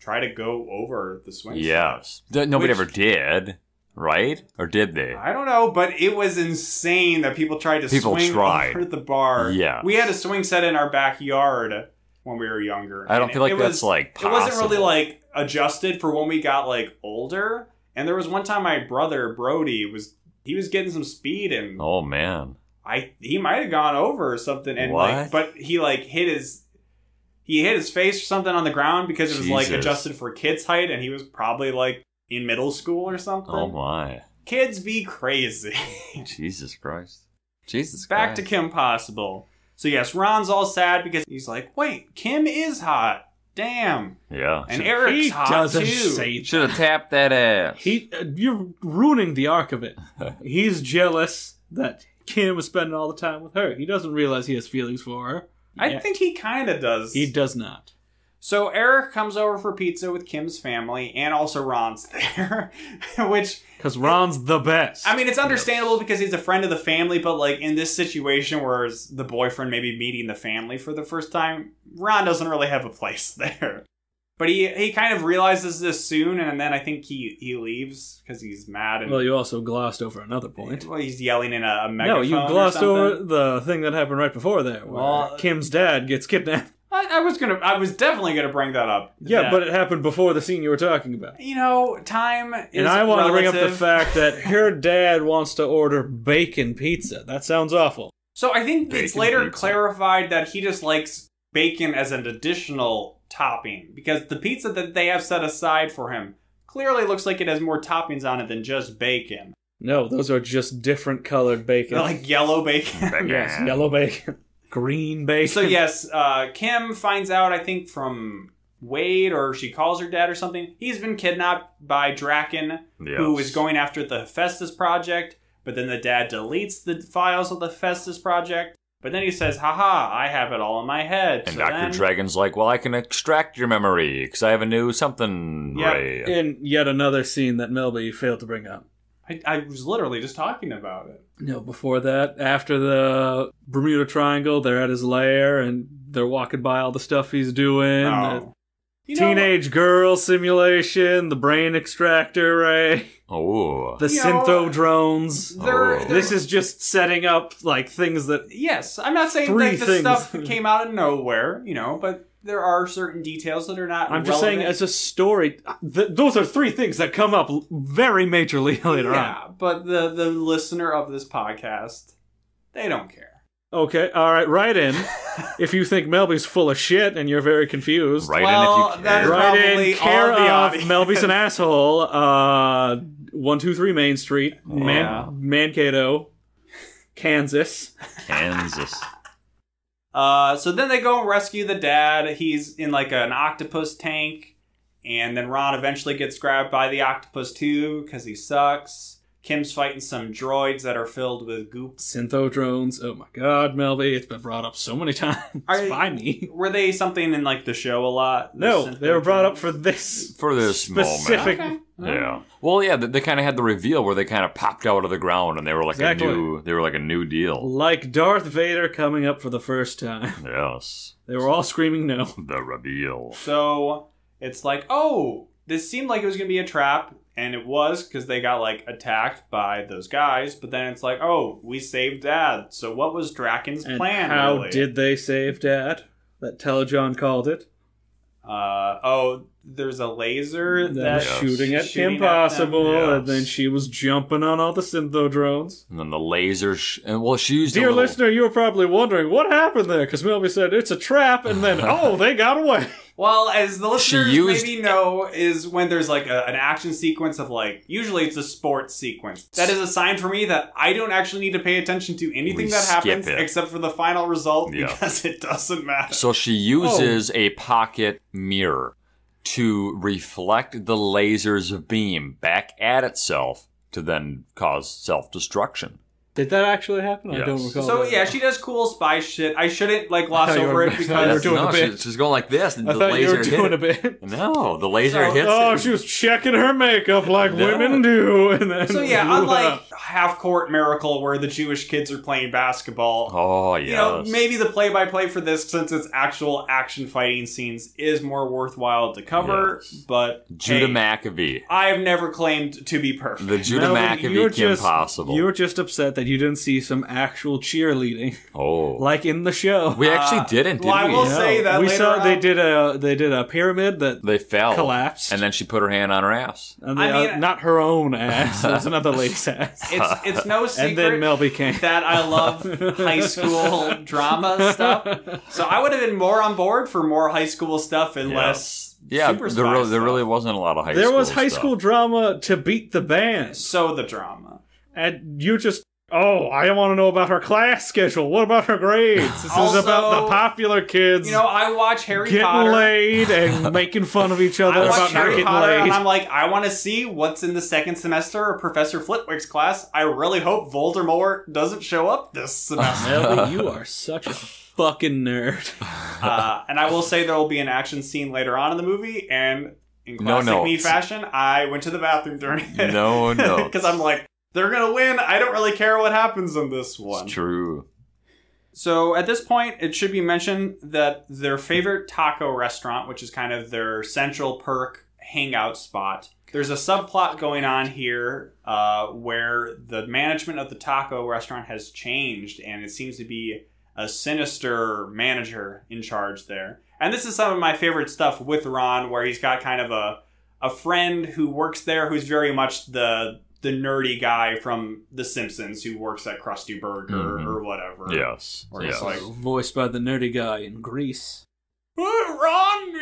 try to go over the swing set. Yes. Nobody ever did, right? Or did they? I don't know, but it was insane that people tried to swing over the bar. Yeah. We had a swing set in our backyard when we were younger. I don't feel like that's like possible. It wasn't really like adjusted for when we got like older. And there was one time my brother, Brody, was getting some speed, and oh man, he might have gone over or something, and what? but he he hit his face or something on the ground because it was like Jesus. adjusted for kids' height, and he was probably like in middle school or something. Oh my. Kids be crazy. Jesus Christ. Jesus Back Christ. to Kim Possible. So yes, Ron's all sad because he's like, wait, Kim is hot. Damn. Yeah. And Eric's He hot doesn't too. say Should have tapped that ass. You're ruining the arc of it. He's jealous that Kim is spending all the time with her. He doesn't realize he has feelings for her. I think he kind of does. He does not. So Eric comes over for pizza with Kim's family, and also Ron's there, which... Because Ron's the best. I mean, it's understandable because he's a friend of the family, but like in this situation where the boyfriend may be meeting the family for the first time, Ron doesn't really have a place there. But he kind of realizes this soon, and then I think he leaves because he's mad. And, Well, you also glossed over another point. well, he's yelling in a megaphone. No, you glossed over the thing that happened right before there, where Well, Kim's dad gets kidnapped. I was definitely gonna bring that up. Yeah, That, but it happened before the scene you were talking about. you know, time is And I want to bring up the relative. fact that her dad wants to order bacon pizza. That sounds awful. So I think it's Bacon later pizza. clarified that he just likes bacon as an additional topping because the pizza that they have set aside for him clearly looks like it has more toppings on it than just bacon. No, those are just different colored bacon. They're like yellow bacon. Yes, yellow bacon. Green bacon. So yes, Kim finds out, I think, from Wade, or she calls her dad or something. He's been kidnapped by Draken, who is going after the Hephaestus Project, but then the dad deletes the files of the Hephaestus Project. But then he says, haha, I have it all in my head. And So Dr. then- Dragon's like, well, I can extract your memory, because I have a new something Yep. ray. in yet another scene that Melby failed to bring up. I was literally just talking about it. No, before that, after the Bermuda Triangle, they're at his lair and they're walking by all the stuff he's doing. Oh. The teenage girl simulation, the brain extractor ray, Oh. the You know, syntho drones. There- Oh. This is just setting up like things that Yes, I'm not saying Three that the things. stuff came out of nowhere, but there are certain details that are not I'm just saying relevant. as a story. Those are three things that come up very majorly later on. Yeah, but the listener of this podcast, they don't care. Okay, all right, write in if you think Melby's full of shit and you're very confused. Right Well, in if you that care. is Right probably in care all the of audience. Melby's an asshole. 123 Main Street, Yeah. Mankato, Kansas. Kansas. So then they go and rescue the dad. He's in like an octopus tank, and then Ron eventually gets grabbed by the octopus too because he sucks. Kim's fighting some droids that are filled with goop. Syntho drones. Oh my god, Melby, it's been brought up so many times by me. Were they something in like the show a lot? The No, synth they were brought up droids? for this For this specific. Okay. Yeah. Well, yeah, they kind of had the reveal where they kind of popped out of the ground and they were like Exactly. a new deal. Like Darth Vader coming up for the first time. Yes. They were all screaming no. The reveal. So it's like, oh, this seemed like it was going to be a trap, and it was because they got like attacked by those guys. But then it's like, oh, we saved Dad. So what was Draken's And plan? how really? did they save Dad? That Telejohn called it. There's a laser That that's was shooting at shooting Kim at them. Possible, Yes. and then she was jumping on all the syntho drones. And then the laser. And well, she used a Dear little- listener, you were probably wondering what happened there, because Melby said it's a trap, and then, oh, they got away. Well, as the listeners used- maybe know, is when there's like an action sequence of like, usually it's a sports sequence. That is a sign for me that I don't actually need to pay attention to anything We that skip happens it. except for the final result Yeah. because it doesn't matter. So she uses a pocket mirror to reflect the laser's beam back at itself to then cause self-destruction. Did that actually happen? I Yes. don't recall. So that. yeah, she does cool spy shit. I shouldn't like gloss I thought you over were- it I thought you were because doing a no, bit. she's going like this, and I the thought you laser were hit doing it. a bit. No, the laser So- hits Oh, it. she was checking her makeup like No. women do. And then, so yeah, unlike Half Court Miracle where the Jewish kids are playing basketball. Oh, yes. You know, maybe the play-by-play for this, since it's actual action fighting scenes, is more worthwhile to cover. Yes. But Judah hey, Maccabee. I have never claimed to be perfect. The Judah Melby, Maccabee you're Kim just- Possible. You're just upset that you didn't see some actual cheerleading, Oh. like in the show. We actually didn't, did well, I we? will say that we later saw on, they did a pyramid that They fell. collapsed. And then she put her hand on her ass. and I mean- not her own ass. It was another lady's ass. it's no secret And then Mel became. that I love high school drama stuff. So I would have been more on board for more high school stuff and less Yeah, super there spy really stuff. wasn't a lot of high There school was high stuff. school drama to beat the band. So the drama. And you just, I want to know about her class schedule. What about her grades? This Also, is about the popular kids You know, I watch Harry getting Potter. laid and making fun of each other I watch about not Harry getting Potter laid. and I'm like, I want to see what's in the second semester of Professor Flitwick's class. I really hope Voldemort doesn't show up this semester. Ellie, you are such a fucking nerd. And I will say there will be an action scene later on in the movie, and in classic me fashion, I went to the bathroom during it. No. Because I'm like, they're going to win. I don't really care what happens in this one. It's true. So at this point, it should be mentioned that their favorite taco restaurant, which is kind of their central perk hangout spot, there's a subplot going on here where the management of the taco restaurant has changed, and it seems to be a sinister manager in charge there. And this is some of my favorite stuff with Ron, where he's got kind of a friend who works there who's very much the nerdy guy from The Simpsons who works at Krusty Burger or whatever. Yes. Or it's like, Voiced by the nerdy guy in Grease. Ron,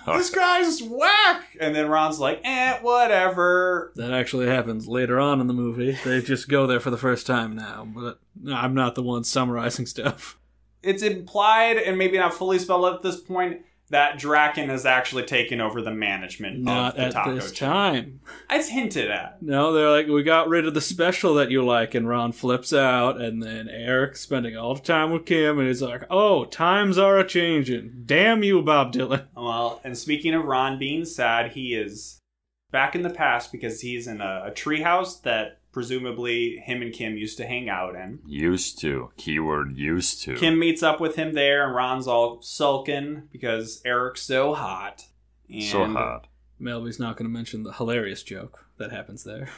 this guy's whack. And then Ron's like, whatever. That actually happens later on in the movie. They just go there for the first time now, but I'm not the one summarizing stuff. It's implied, and maybe not fully spelled out at this point, that Draken has actually taken over the management Not of the at taco this chain. time. It's hinted at. No, they're like, we got rid of the special that you like, and Ron flips out, and then Eric spending all the time with Kim, and he's like, oh, times are a-changing. Damn you, Bob Dylan. Well, and speaking of Ron being sad, he is back in the past because he's in a treehouse that presumably him and Kim used to hang out in. Used to. Keyword used to. Kim meets up with him there, and Ron's all sulking because Eric's so hot. And, So hot. Melby's not going to mention the hilarious joke that happens there.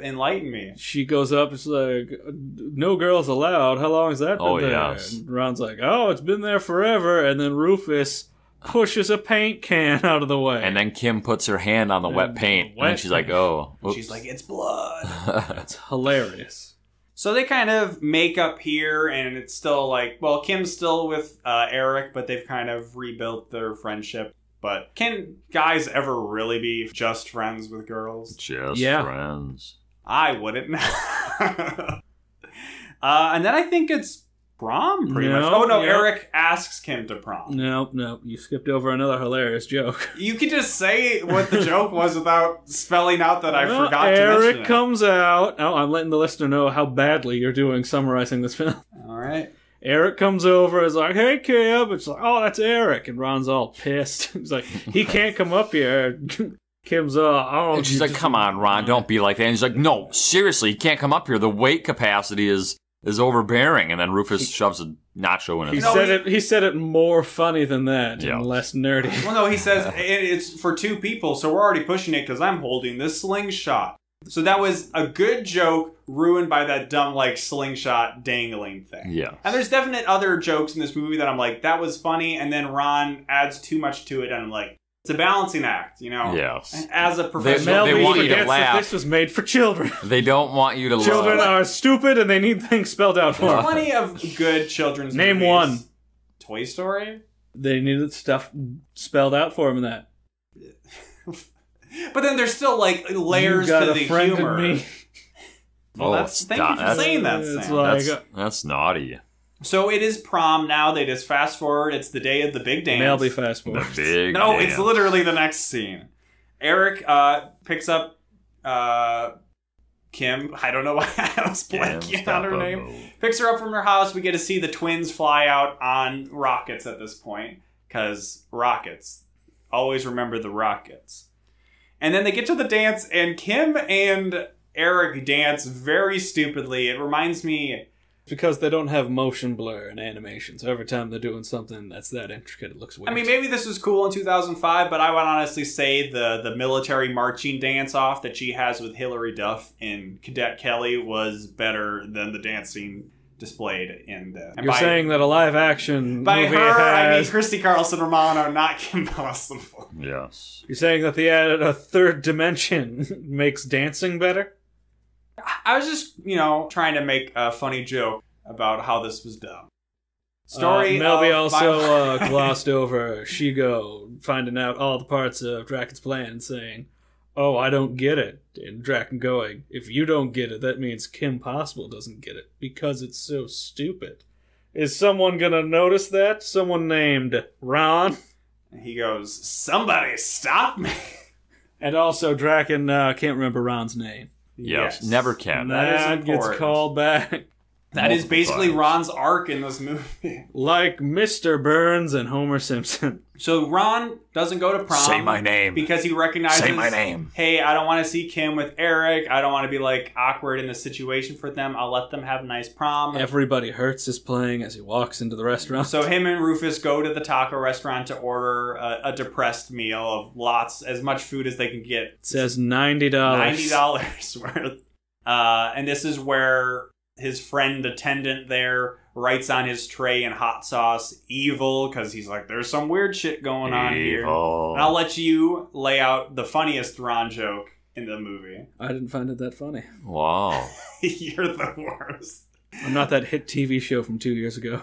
Enlighten me. She goes up, it's like, no girls allowed. How long has that been there? yes. And Ron's like, oh, it's been there forever. And then Rufus pushes a paint can out of the way. And then Kim puts her hand on the wet paint, and then she's like, oh. Oops. She's like, it's blood. It's hilarious. So they kind of make up here, and it's still like, well, Kim's still with Eric, but they've kind of rebuilt their friendship. But can guys ever really be just friends with girls? Just Yeah. friends. I wouldn't. And then I think it's prom, pretty No, much. Oh, no, yeah. Eric asks Kim to prom. No, you skipped over another hilarious joke. You could just say what the joke was without spelling out that I Well, forgot to mention Eric it. comes out. Oh, I'm letting the listener know how badly you're doing summarizing this film. All right. Eric comes over, is like, hey, Kim. It's like, oh, that's Eric. And Ron's all pissed. He's like, he can't come up here. Kim's oh. And she's like, come on, Ron, don't be like that. And he's like, no, seriously, you can't come up here. The weight capacity is overbearing. And then Rufus shoves a nacho in his mouth. He said it more funny than that Yeah. and less nerdy. Well, no, he says it's for two people, so we're already pushing it because I'm holding this slingshot. So that was a good joke ruined by that dumb, like, slingshot dangling thing. Yeah. And there's definite other jokes in this movie that I'm like, that was funny, and then Ron adds too much to it, and I'm like, it's a balancing act, you know? Yes. As a professional. They want you to forgets that laugh. This was made for children. They don't want you to Children laugh. are stupid and they need things spelled out for There's them. plenty of good children's Name movies. one. Toy Story? They needed stuff spelled out for them in that. But then there's still, like, layers You got to a the friend in humor. me. Well, thank you for that's- saying that, It's Sam. like, That's naughty. So it is prom now. They just fast forward. It's the day of the big dance. Melby fast The forward. big No, dance. it's literally the next scene. Eric picks up Kim. I don't know why I was blanking on her name. Picks her up from her house. We get to see the twins fly out on rockets at this point. Because rockets. Always remember the rockets. And then they get to the dance, and Kim and Eric dance very stupidly. It reminds me Because they don't have motion blur in animation, so every time they're doing something that's that intricate, it looks weird. I mean, maybe this was cool in 2005, but I would honestly say the military marching dance-off that she has with Hilary Duff in Cadet Kelly was better than the dancing displayed in the... You're saying that a live-action by movie her, I mean has... Christy Carlson Romano, not Kim Possible. Yes. You're saying that they added a third dimension makes dancing better? I was just, trying to make a funny joke about how this was done. Story Melby of also glossed over Shigo finding out all the parts of Draken's plan and saying, "Oh, I don't get it." And Draken going, "If you don't get it, that means Kim Possible doesn't get it because it's so stupid." Is someone gonna notice that? Someone named Ron? He goes, "Somebody stop me." And also Draken can't remember Ron's name. Yes, never can. That gets called back. That is basically Ron's arc in this movie. Like Mr. Burns and Homer Simpson. So Ron doesn't go to prom. Say my name. Because he recognizes, Say my name. Hey, I don't want to see Kim with Eric. I don't want to be awkward in this situation for them. I'll let them have a nice prom. Everybody Hurts is playing as he walks into the restaurant. So him and Rufus go to the taco restaurant to order a depressed meal of as much food as they can get. It says $90. $90 worth. And this is where his friend attendant there writes on his tray in hot sauce, "Evil," because he's like, there's some weird shit going on here. And I'll let you lay out the funniest Ron joke in the movie. I didn't find it that funny. Wow. You're the worst. I'm not that hit TV show from 2 years ago.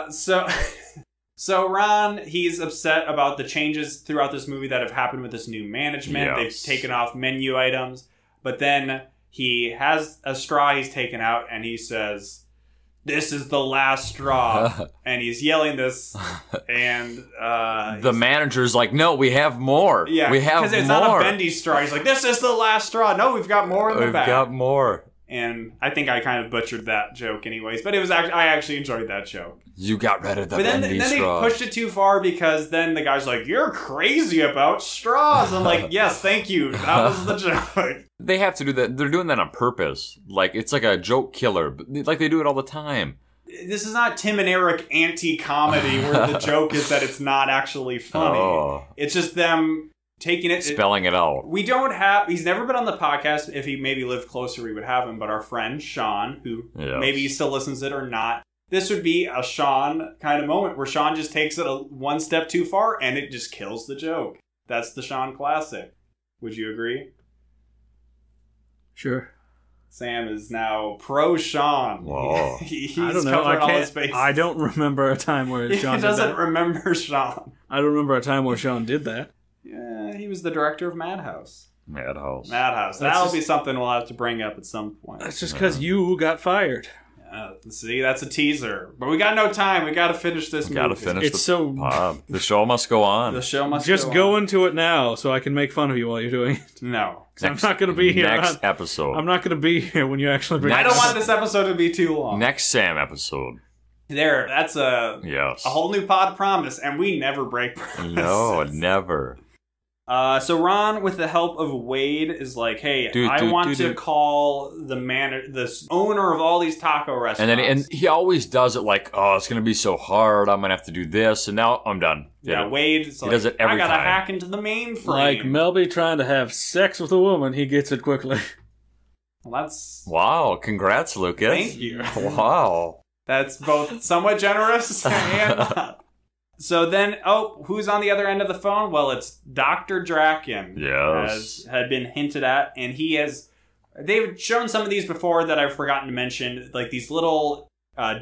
So Ron, he's upset about the changes throughout this movie that have happened with this new management. Yes. They've taken off menu items, but then he has a straw he's taken out, and he says, "This is the last straw." And he's yelling this, and the manager's like, "No, we have more. Yeah, we have more." Because it's not a bendy straw. He's like, "This is the last straw." No, we've got more in the back. We've got more. And I think I kind of butchered that joke anyways, but it was I actually enjoyed that joke. You got rid of the bendy straw. They pushed it too far because then the guy's like, "You're crazy about straws." I'm like, "Yes, thank you. That was the joke." They have to do that. They're doing that on purpose. It's like a joke killer. Like they do it all the time. This is not Tim and Eric anti-comedy where the joke is that it's not actually funny. Oh. It's just them taking it... Spelling it out. We don't have... He's never been on the podcast. If he maybe lived closer, we would have him. But our friend, Sean, who maybe he still listens to it or not, this would be a Sean kind of moment where Sean just takes it one step too far and it just kills the joke. That's the Sean classic. Would you agree? Sure. Sam is now pro Sean. Whoa. He's I don't know. I don't remember a time where Sean he doesn't remember Sean. I don't remember a time where Sean did that. Yeah, he was the director of Madhouse. Madhouse. That'll be something we'll have to bring up at some point. That's just because you got fired. See, that's a teaser. But we got no time. We got to finish this movie. The show must go on. The show must just go into it now so I can make fun of you while you're doing it. No. I'm not going to be here. Next episode. I'm not going to be here when you actually bring I don't want this episode to be too long. Next Sam episode. That's a whole new pod promise, and we never break promises. No, never. So Ron, with the help of Wade, is like, "Hey, I want to call the owner of all these taco restaurants." And he always does it like, "Oh, it's gonna be so hard. I'm gonna have to do this," and now I'm done. Wade, he does it every time. I gotta hack into the mainframe. Like Melby trying to have sex with a woman, he gets it quickly. Well, that's Congrats, Lucas. Thank you. Wow. That's both somewhat generous and not. So then, who's on the other end of the phone? Well, it's Dr. Draken. Yes. As had been hinted at. And they've shown some of these before that I've forgotten to mention. Like these little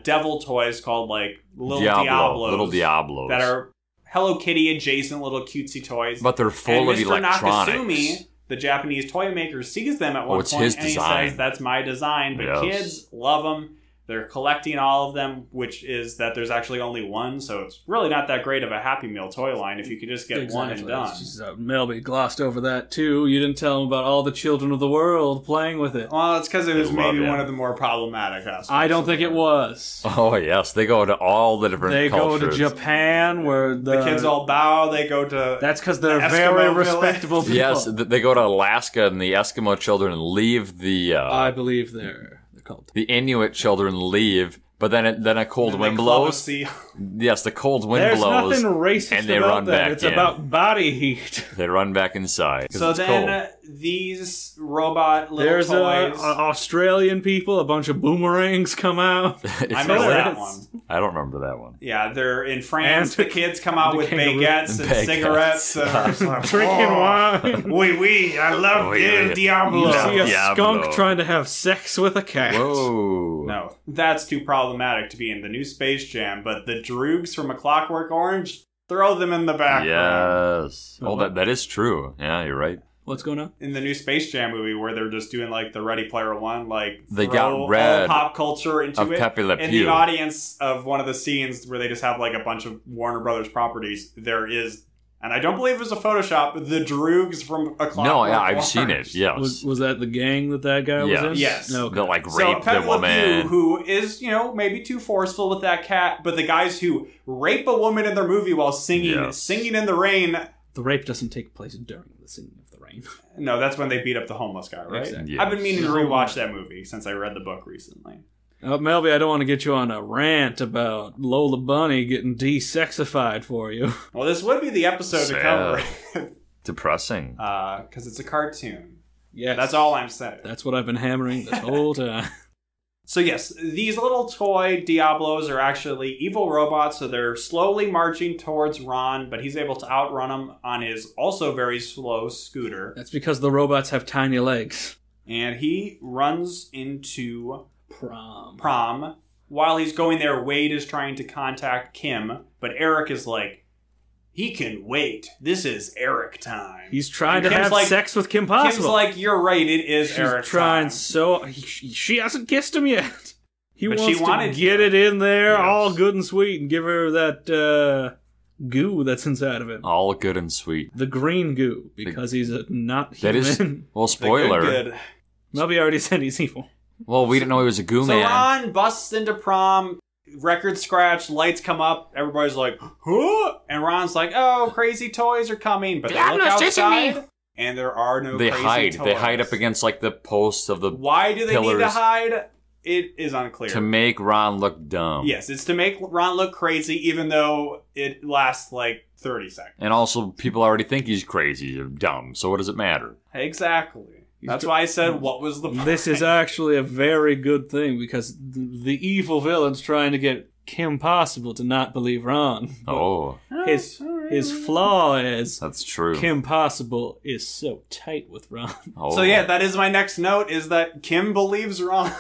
devil toys called Little Diablos. Little Diablos. That are Hello Kitty adjacent little cutesy toys. But they're full of electronics. Nakasumi, the Japanese toy maker, sees them at one point his and design. he says, "That's my design." But kids love them. They're collecting all of them, which is that there's actually only one, so it's really not that great of a Happy Meal toy line if you could just get one and done. Melby glossed over that too. You didn't tell him about all the children of the world playing with it. Well, it's because it was maybe one of the more problematic aspects. I don't think it was. Oh, yes. They go to all the different cultures. They go to Japan where the kids all bow. They go to That's because they're very respectable people. Yes, they go to Alaska and the Eskimo children leave the... I believe they're called. The Inuit children leave, but then a cold wind blows. Yes, the cold wind There's blows. There's nothing racist and they about run that. back It's in. about body heat. They run back inside. So it's then cold. These robot little There's toys. Australian people, a bunch of boomerangs come out. I missed hilarious. that one. I don't remember that one. Yeah, they're in France. And the kids come out the with kangaroo. baguettes and Baguettes. cigarettes. And Drinking wine. Oui, I love Oui, El oui. Diablo. You see a Diablo. skunk trying to have sex with a cat. Whoa. No, that's too problematic to be in the new Space Jam, but the Droogs from A Clockwork Orange, throw them in the background. Yes. Oh, that is true. Yeah, you're right. What's going on? In the new Space Jam movie where they're just doing like the Ready Player One, like They throw got rid all pop culture into of it. Pepe Le In Pew. the audience of one of the scenes where they just have like a bunch of Warner Brothers properties, there is, and I don't believe it was a Photoshop, the Droogs from A Clockwork No, yeah, I've Orange. seen it. Yes. Was that the gang that guy Yes. was in? Yes. No, okay. They'll like So rape Pepe the Le Pew, woman. who is, maybe too forceful with that cat, but the guys who rape a woman in their movie while singing in the rain. The rape doesn't take place during the singing of the rain. No, that's when they beat up the homeless guy, right? Exactly. Yes. I've been meaning to rewatch that movie since I read the book recently. Melby, I don't want to get you on a rant about Lola Bunny getting de-sexified for you. Well, this would be the episode to cover Depressing. because it's a cartoon. Yes. That's all I'm saying. That's what I've been hammering this whole time. So yes, these little toy Diablos are actually evil robots, so they're slowly marching towards Ron, but he's able to outrun them on his also very slow scooter. That's because the robots have tiny legs. And he runs into Prom. While he's going there, Wade is trying to contact Kim, but Eric is like, he can wait. This is Eric time. He's trying to Kim's have like- sex with Kim Possible. Kim's like, you're right, it is She's Eric trying time. so... She hasn't kissed him yet. He But wants she wanted to get to. it in there Yes. all good and sweet and give her that goo that's inside of him. All good and sweet. The green goo, because he's not That human. is, well, The spoiler. good. Melby already said he's evil. Well, we didn't know he was a goo So man. Ron busts into prom, record scratch, lights come up, everybody's like, huh? And Ron's like, oh, crazy toys are coming. But they look Diablo's chasing me. outside, and there are no They crazy hide. toys. They hide up against like the posts of the Why do they need to pillars. hide? It is unclear. to make Ron look dumb. Yes, it's to make Ron look crazy, even though it lasts like 30 seconds. And also, people already think he's crazy or dumb, so what does it matter? Exactly. That's why I said, what was the point? This is actually a very good thing because the evil villain's trying to get Kim Possible to not believe Ron. Oh, His flaw is that's true. Kim Possible is so tight with Ron. Oh. So yeah, that is my next note, is that Kim believes Ron.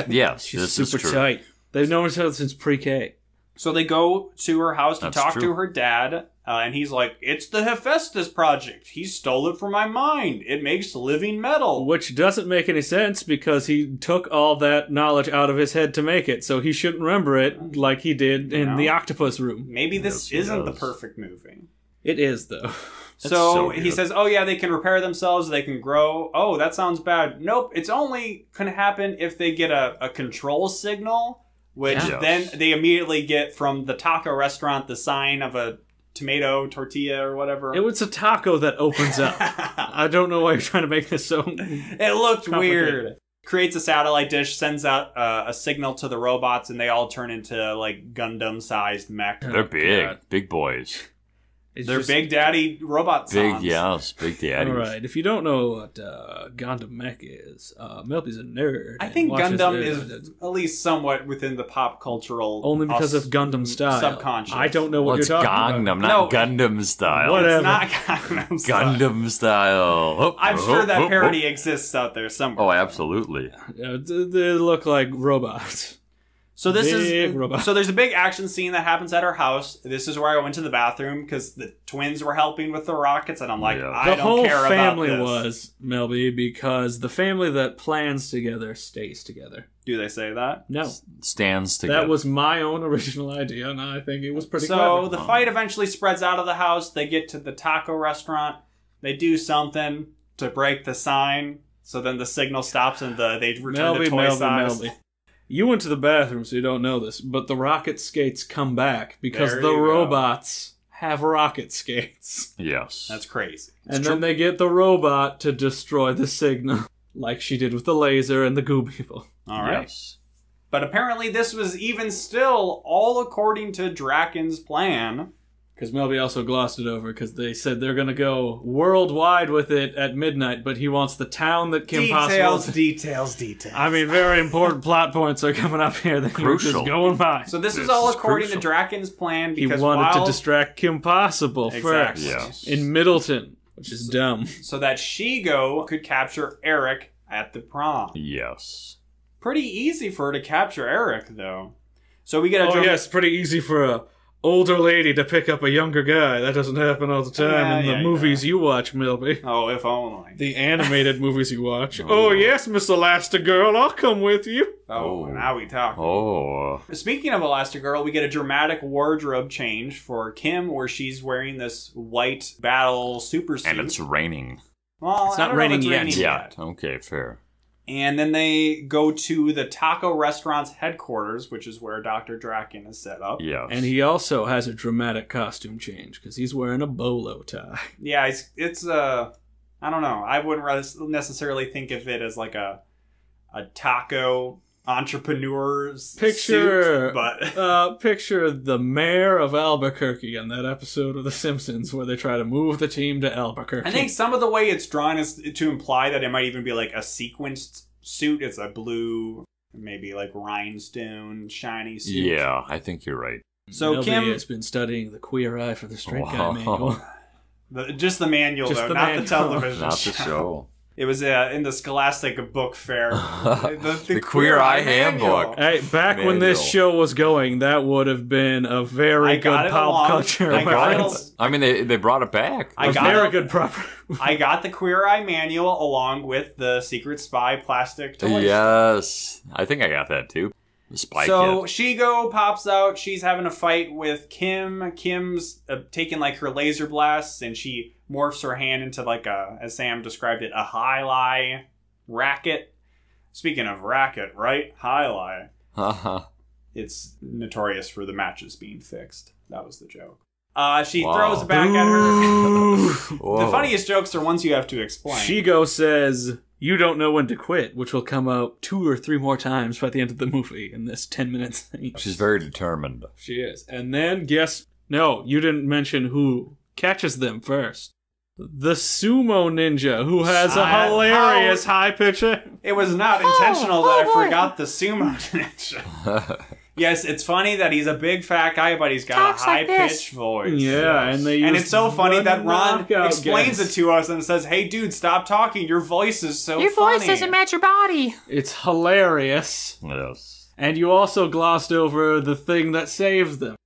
Yes, She's this super is true. tight. They've known each other since pre-K. So they go to her house to That's talk true. to her dad, and he's like, it's the Hephaestus Project. He stole it from my mind. It makes living metal. Which doesn't make any sense because he took all that knowledge out of his head to make it, so he shouldn't remember it like he did in No. the octopus room. Maybe this Yes, he isn't the does. perfect movie. It is, though. So so he good. says, oh yeah, they can repair themselves, they can grow. Oh, that sounds bad. Nope, it's only going to happen if they get a control signal, which Yeah. then they immediately get from the taco restaurant the sign of a tomato tortilla or whatever. It was a taco that opens up. I don't know why you're trying to make this so... It looked weird. Creates a satellite dish, sends out a signal to the robots, and they all turn into like Gundam-sized mech. They're big, God. big boys. It's They're just- Big Daddy robot Big, sons. yes, big daddies. Alright, if you don't know what Gundam Mech is, Melby's a nerd. I and think watches Gundam it. is at least somewhat within the pop cultural. Only because of Gundam style. subconscious. I don't know what Well, you're it's talking Gangnam, about. not Gundam style. Whatever. It's not Gangnam Style. Gundam style. Oh, I'm sure that oh, oh, parody exists out there somewhere. Oh, absolutely. They look like robots. So this Big is robot. so there's a big action scene that happens at her house. This is where I went to the bathroom because the twins were helping with the rockets, and I'm like, Yeah. I The don't whole care family about this. was, Melby, because the family that plans together stays together. Do they say that? No. Stands together. That was my own original idea, and I think it was pretty So clever. the fight eventually spreads out of the house. They get to the taco restaurant. They do something to break the sign. So then the signal stops and they return to toy size. You went to the bathroom, so you don't know this, but the rocket skates come back because There the you go. robots have rocket skates. Yes. That's crazy. And then they get the robot to destroy the signal. Like she did with the laser and the goo people. All right. Yes. But apparently this was even still all according to Draken's plan. Because Melby also glossed it over because they said they're going to go worldwide with it at midnight, but he wants the town that Kim Possible... Details. I mean, very important plot points are coming up here that you're just going by. So this was all according to Draken's plan because he wanted to distract Kim Possible first Yes. in Middleton, which is dumb. So that Shigo could capture Eric at the prom. Yes. Pretty easy for her to capture Eric, though. So we get a... yes, pretty easy for a older lady to pick up a younger guy. That doesn't happen all the time in the movies you watch, Milby. Oh, if only. The animated movies you watch. Oh, yes, Miss Elastigirl, I'll come with you. Oh, now we talk. Oh. Speaking of Elastigirl, we get a dramatic wardrobe change for Kim where she's wearing this white battle super suit. And it's raining. Well, It's not raining yet. Okay, fair. And then they go to the taco restaurant's headquarters, which is where Dr. Draken is set up. Yes. And he also has a dramatic costume change because he's wearing a bolo tie. Yeah, it's I don't know. I wouldn't necessarily think of it as like a taco entrepreneur's suit, but picture the mayor of Albuquerque in that episode of The Simpsons where they try to move the team to Albuquerque. I think some of the way it's drawn is to imply that it might even be like a sequenced suit. It's a blue, maybe like rhinestone, shiny suit. Yeah, I think you're right. So Nobody Kim has been studying the Queer Eye for the Straight Guy manual. Just the manual, though, not the television Not the show. It was in the Scholastic Book Fair. The Queer Eye Handbook. Hey, back when this show was going, that would have been a very good pop culture reference. I mean, they brought it back. Very good proper. I got the Queer Eye manual along with the Secret Spy plastic toy. Yes. I think I got that, too. The Spy Kit. Shigo pops out. She's having a fight with Kim. Kim's taking like her laser blasts, and she morphs her hand into like as Sam described it, a high-lie racket. Speaking of racket, right? High-lie. It's notorious for the matches being fixed. That was the joke. She throws back at her. The funniest jokes are ones you have to explain. Shigo says, "You don't know when to quit," which will come out 2 or 3 more times by the end of the movie in this 10 minutes. She's very determined. She is. And then, no, you didn't mention who catches them first. The sumo ninja, who has a hilarious high pitcher. It was not intentional that I forgot the sumo ninja. Yes, it's funny that he's a big fat guy, but he's got a high-pitched voice. Yeah, yes. and it's so funny that Ron explains it it to us and says, "Hey, dude, stop talking. Your voice is so funny. Your voice doesn't match your body." It's hilarious. Yes. And you also glossed over the thing that saves them.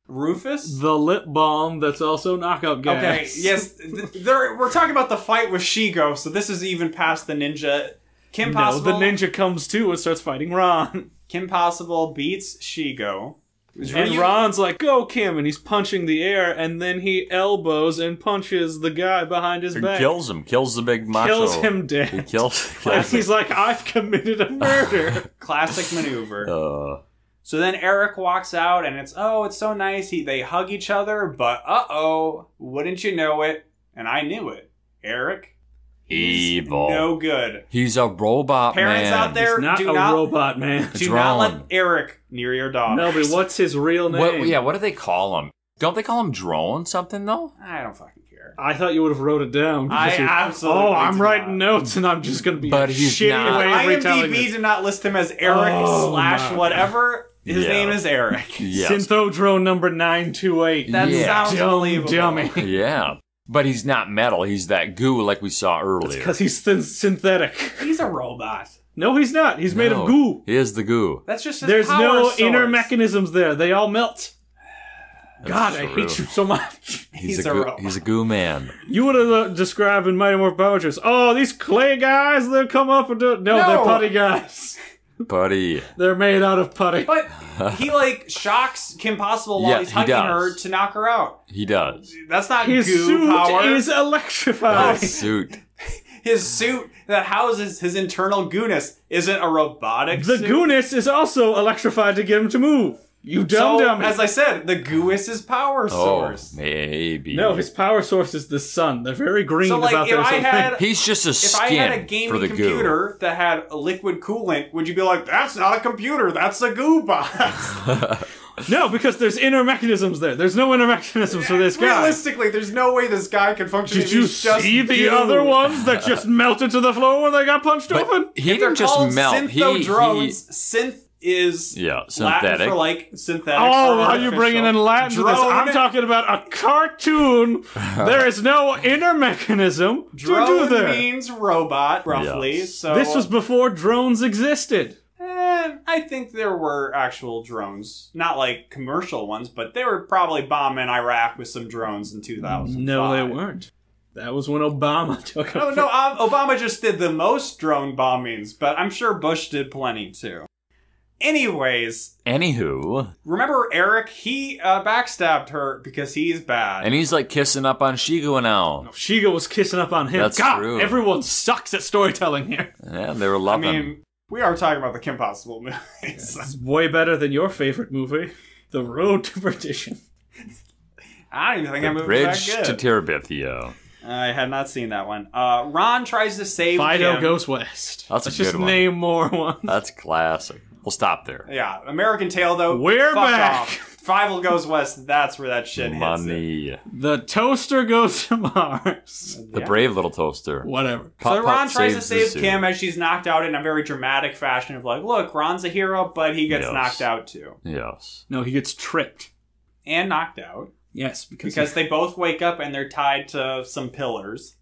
Rufus? The lip balm that's also knockout gas. Okay, yes. We're talking about the fight with Shigo, so this is even past the ninja. Kim Possible... No, the ninja comes too and starts fighting Ron. Kim Possible beats Shigo. And Ron's like, "Go, Kim," and he's punching the air, and then he elbows and punches the guy behind his back. Kills him. Kills the big macho. Kills him dead. He kills He's like, "I've committed a murder." Classic maneuver. So then Eric walks out, and it's so nice. They hug each other, but wouldn't you know it? And I knew it. Eric, evil, no good. He's a robot Parents man. out there, He's not a robot man. Do not let Eric near your dog. No, but what's his real name? What do they call him? Don't they call him Drone something though? I don't fucking care. I thought you would have wrote it down. Absolutely. I'm writing notes, and I'm just going to be but he's shitty not. way of retelling IMDb did not list him as Eric / whatever. His name is Eric. Yes. Synthodrone number 928. That sounds unbelievable. Dummy. Yeah. But he's not metal. He's that goo like we saw earlier. Because he's synthetic. He's a robot. No, he's not. He's made of goo. He is the goo. That's just his There's power no source. inner mechanisms there. They all melt. God, I hate you so much. He's a goo man. You would have described in Mighty Morphin Power Rangers, these clay guys, they'll come up and do it. No, they're putty guys. Putty. They're made out of putty. But he, shocks Kim Possible while he's hugging her to knock her out. He does. That's not His goo suit power. is electrified. His suit. His suit that houses his internal gooness isn't a robotic suit. The gooness is also electrified to get him to move. You dumb. As I said, the goo is his power source. Maybe. No, his power source is the sun. They're very green about their He's just a if I had a gaming computer that had a liquid coolant, would you be like, that's not a computer, that's a goo box? No, because there's inner mechanisms there. There's no inner mechanisms for this guy. Realistically, there's no way this guy can function. Did you see the other ones that just melted to the floor when they got punched open? He didn't just melt. Synth is synthetic. Latin for like synthetic. Oh, are you bringing in Latin to this? I'm talking about a cartoon. There is no inner mechanism to do that. Means robot, roughly. Yes. So this was before drones existed. I think there were actual drones, not like commercial ones, but they were probably bombing Iraq with some drones in 2005. No, they weren't. That was when Obama took over. No, Obama just did the most drone bombings, but I'm sure Bush did plenty too. Anywho. Remember Eric? He backstabbed her because he's bad. And he's like kissing up on Shigo now. No, Shigo was kissing up on him. That's true. Everyone sucks at storytelling here. Yeah, they were loving. I mean, we are talking about the Kim Possible movies. It's way better than your favorite movie, The Road to Perdition. I don't even think that movie Bridge was that to good. Terabithia. I had not seen that one. Ron tries to save Fido Kim. Goes West. That's Let's a good just one. name more ones. That's classic. We'll stop there. Yeah, American Tail, though. We're fuck back. Off. Five Goes West, that's where that shit hits Money. The Toaster Goes to Mars. The brave little toaster. Whatever. So Ron tries to saves save the Kim as she's knocked out in a very dramatic fashion of like, look, Ron's a hero, but he gets knocked out too. Yes. No, he gets tripped. And knocked out. Yes, because they both wake up and they're tied to some pillars.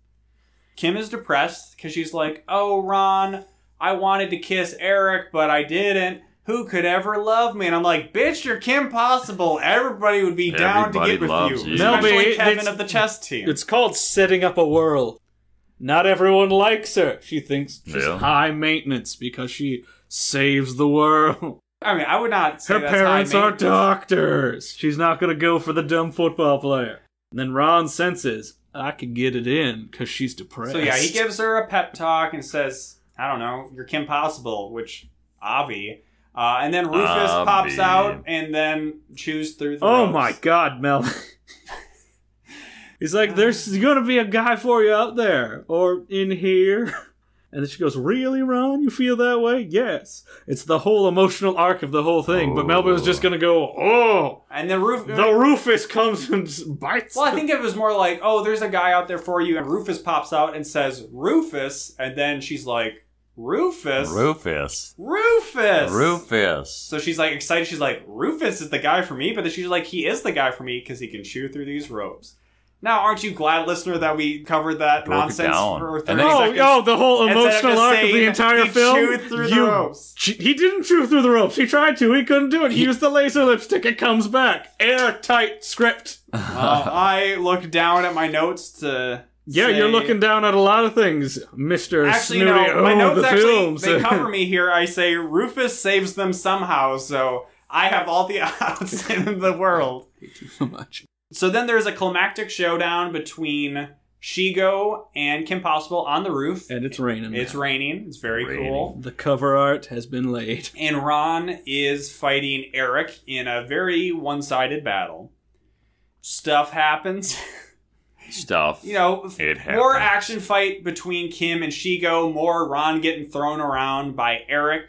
Kim is depressed because she's like, oh, Ron, I wanted to kiss Eric, but I didn't. Who could ever love me? And I'm like, bitch, you're Kim Possible. Everybody would be down to get with you. Especially Kevin of the chess team. It's called setting up a world. Not everyone likes her. She thinks she's high maintenance because she saves the world. I mean, I would not say her that's parents high are doctors. She's not going to go for the dumb football player. And then Ron senses, I could get it in because she's depressed. So yeah, he gives her a pep talk and says, I don't know, you're Kim Possible, which, Avi. And then Rufus pops out and then chews through the ropes. My God, Mel. He's like, there's going to be a guy for you out there. Or in here. And then she goes, really, Ron? You feel that way? Yes. It's the whole emotional arc of the whole thing. But Melba was just going to go, And then Rufus comes and bites. Well, I think it was more like, there's a guy out there for you. And Rufus pops out and says, Rufus. And then she's like, Rufus. So she's like excited. She's like, Rufus is the guy for me. But then she's like, he is the guy for me because he can chew through these ropes. Now, aren't you glad, listener, that we covered that nonsense for 30 seconds? The whole emotional arc of the entire film. He chewed through the ropes. He didn't chew through the ropes. He tried to. He couldn't do it. He used the laser lipstick. It comes back. Airtight script. I look down at my notes to... Yeah, you're looking down at a lot of things, Mr. Actually, Snooty. no, my notes films. they cover me here. I say Rufus saves them somehow, so I have all the odds in the world. Thank you so much. So then there's a climactic showdown between Shigo and Kim Possible on the roof. And it's raining. It's raining. It's very cool. The cover art has been laid. And Ron is fighting Eric in a very one-sided battle. Stuff happens. It happens. More action fight between Kim and Shigo. More Ron getting thrown around by Eric.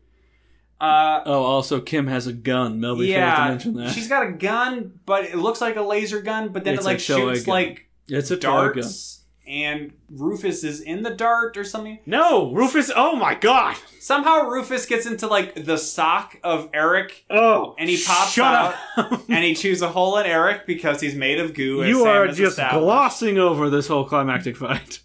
Also Kim has a gun. Melby failed to mention that. She's got a gun, but it looks like a laser gun, but then it shoots it's a darts. And Rufus is in the dart or something. No, Rufus, oh my God. Somehow Rufus gets into the sock of Eric. Oh, and he pops out and he chews a hole in Eric because he's made of goo. You are just glossing over this whole climactic fight.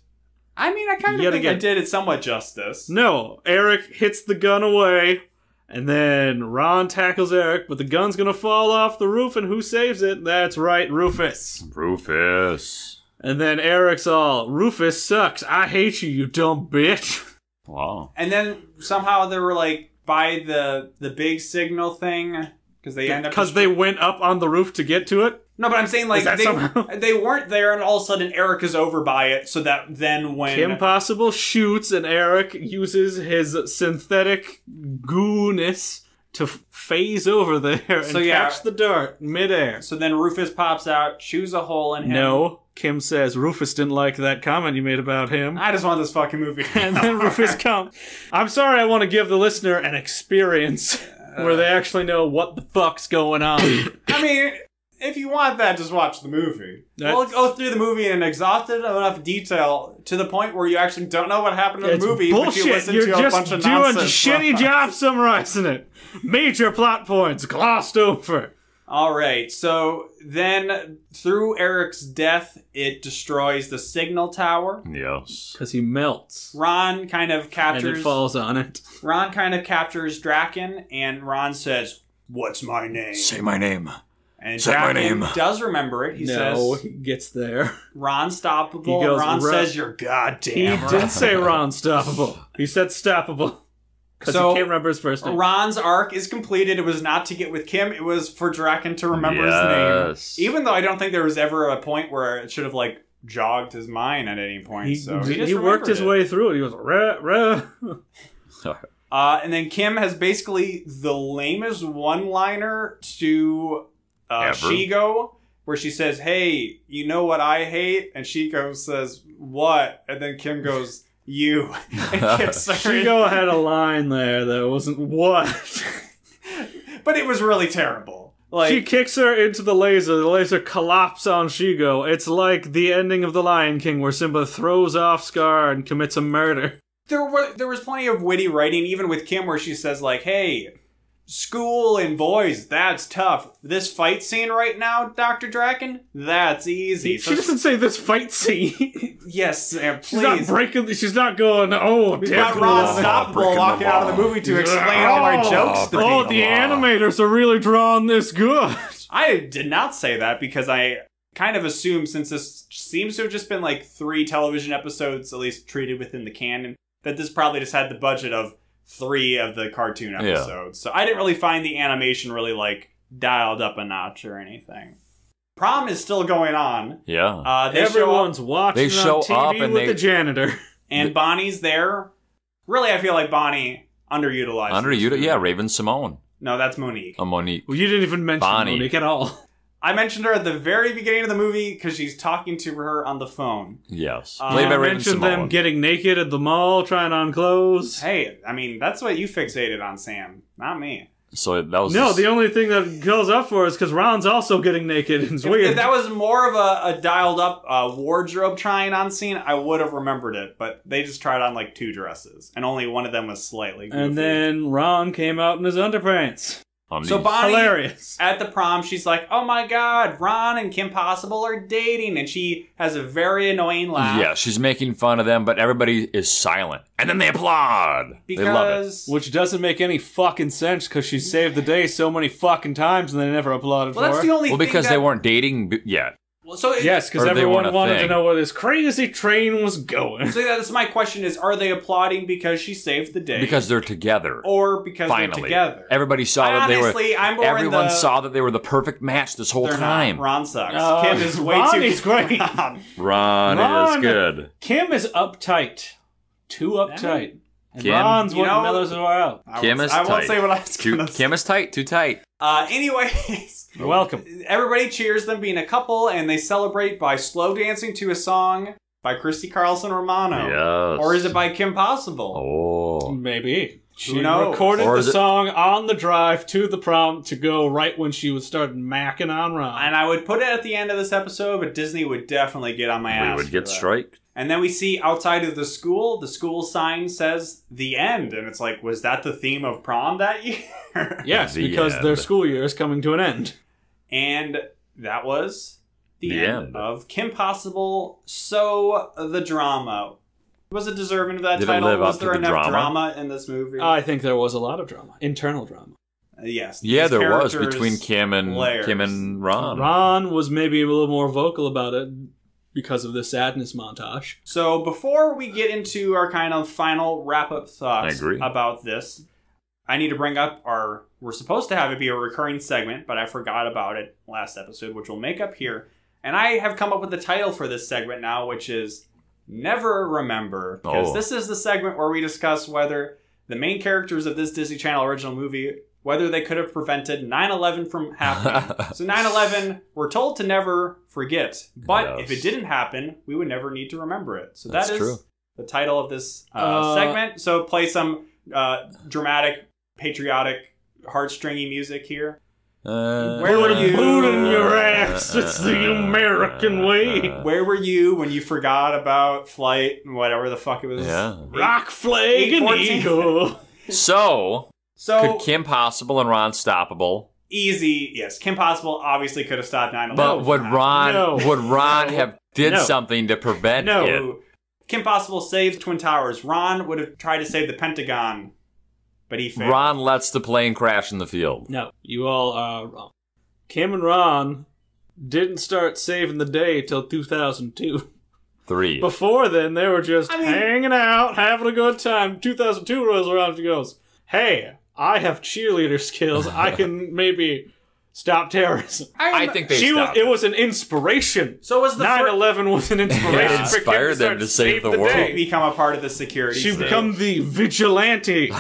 I mean, I kind of think I did it somewhat justice. No, Eric hits the gun away. And then Ron tackles Eric, but the gun's gonna fall off the roof, and who saves it? That's right, Rufus. And then Eric's all, Rufus sucks. I hate you, you dumb bitch. Wow. And then somehow they were by the big signal thing because they end up because they went up on the roof to get to it. No, but I'm saying they weren't there, and all of a sudden Eric is over by it. So that then when Kim Possible shoots, and Eric uses his synthetic goo-ness to phase over there and catch the dart midair. So then Rufus pops out, chews a hole in him. No, Kim says Rufus didn't like that comment you made about him. I just want this fucking movie. And then Rufus comes. I'm sorry, I want to give the listener an experience where they actually know what the fuck's going on. I mean, if you want that, just watch the movie. We'll go through the movie in exhaustive enough detail to the point where you actually don't know what happened in the movie, bullshit. but you listen You're to a bunch of nonsense. You're doing a shitty job summarizing it. Major plot points glossed over. Alright, so then through Eric's death, it destroys the signal tower. Yes. Because he melts. Ron kind of captures... And it falls on it. Ron kind of captures Draken, and Ron says, "What's my name?" Say my name. And Say my Draken name. does remember it. He says, he gets there. "Ron's stoppable." He goes, and Ron says, "You're goddamn He right." didn't say Ron stoppable. He said stoppable. Because So, he can't remember his first name. Ron's arc is completed. It was not to get with Kim. It was for Draken to remember his Yes. name. Even though I don't think there was ever a point where it should have, like, jogged his mind at any point. He just worked his way through it. He goes, rah, rah. And then Kim has basically the lamest one-liner to Shigo, where she says, "Hey, you know what I hate?" And Shigo says, "What?" And then Kim goes, "You." And kicks her. Shigo had a line there that wasn't what. But it was really terrible. Like, she kicks her into the laser collapses on Shigo. It's like the ending of The Lion King where Simba throws off Scar and commits a murder. There was plenty of witty writing, even with Kim, where she says, like, "Hey, school and boys, that's tough. This fight scene right now, Dr. Draken, that's easy." She doesn't say this fight scene. Yes, Sam, please. She's not breaking. She's not going, oh, We've got Ron Stoppable walking out of the movie to explain all my jokes to Oh, the animators are really drawing this good. I did not say that because I kind of assumed, since this seems to have just been like 3 television episodes, at least treated within the canon, that this probably just had the budget of 3 of the cartoon episodes. So I didn't really find the animation really, like, dialed up a notch or anything. Prom is still going on. Yeah. Everyone's watching they show on TV up and with the janitor. And Bonnie's there. Really, I feel like Bonnie underutilized. Yeah, Raven Simone. No, that's Monique. Monique. Well, you didn't even mention Bonnie. Monique at all. I mentioned her at the very beginning of the movie because she's talking to her on the phone. Yes. I Played by Raven mentioned Simone. them getting naked at the mall, trying on clothes. Hey, I mean, that's what you fixated on, Sam. Not me. So that was No, the only thing that goes up for is because Ron's also getting naked. It's weird. If that was more of a dialed up wardrobe trying on scene, I would have remembered it. But they just tried on like 2 dresses, and only one of them was slightly goofy. And then Ron came out in his underpants. So Bonnie, hilarious. At the prom, she's like, "Oh my god, Ron and Kim Possible are dating," and she has a very annoying laugh. Yeah, she's making fun of them, but everybody is silent. And then they applaud. They love it. Which doesn't make any fucking sense because she saved the day so many fucking times and they never applauded for That's her. the only Well, thing because that... they weren't dating yet. Well, so yes, because Or they everyone weren't a wanted to thing. know where this crazy train was going. So that's my question: is are they applauding because she saved the day, Because they're together. or because Finally. they're together? Everybody saw that they Honestly, were. I'm more in Everyone the- saw that they were the perfect match this whole They're time. not. Ron sucks. Kim Kim is way Ronnie's too great. Ron Ron- is good. Kim is uptight. Too uptight. And Kim- Ron's You what know- mellows her out. Kim is I won't tight. say what I was going to say. Kim is tight. Too tight. Anyways, You're welcome. everybody cheers them being a couple, and they celebrate by slow dancing to a song by Christy Carlson Romano. Yes. Or is it by Kim Possible? Oh. Maybe. She knows? recorded Or the is it- song on the drive to the prom to go right when she was starting macking on Ron. And I would put it at the end of this episode, but Disney would definitely get on my ass. We would for get that. strike. And then we see outside of the school sign says the end. And it's like, was that the theme of prom that year? Yes, The because end. their school year is coming to an end. And that was the end end. of Kim Possible. So the drama. Was it deserving of that Did it title? live Was up to there the enough drama? in this movie? I think there was a lot of drama. Internal drama. Yes. Yeah, these there was characters' between Kim and Ron. Ron was maybe a little more vocal about it because of the sadness montage. So before we get into our kind of final wrap-up thoughts I agree. about this, I need to bring up we're supposed to have it be a recurring segment, but I forgot about it last episode, which we'll make up here. And I have come up with the title for this segment now, which is Never Remember. Because this is the segment where we discuss whether the main characters of this Disney Channel original movie whether they could have prevented 9/11 from happening. So 9/11, we're told to never forget. But if it didn't happen, we would never need to remember it. So that is true. The title of this segment. So play some dramatic, patriotic, heartstringy music here. Where were you? Boot in your ass. It's the American way. Where were you when you forgot about flight and whatever the fuck it was? Yeah. Rock, flag, and eagle. So could Kim Possible and Ron Stoppable? Easy, yes. Kim Possible obviously could have stopped 9/11. But would Ron have did something to prevent it? Kim Possible saves Twin Towers. Ron would have tried to save the Pentagon, but he failed. Ron lets the plane crash in the field. No, you all are wrong. Kim and Ron didn't start saving the day till 2002. 3. Before then, they were just hanging out, having a good time. 2002 rolls around and she goes, hey, I have cheerleader skills. I can maybe stop terrorism. I think they stopped. It was an inspiration. So was the 9/11 was an inspiration. It inspired them to save the world. To become a part of the security She state. become the vigilante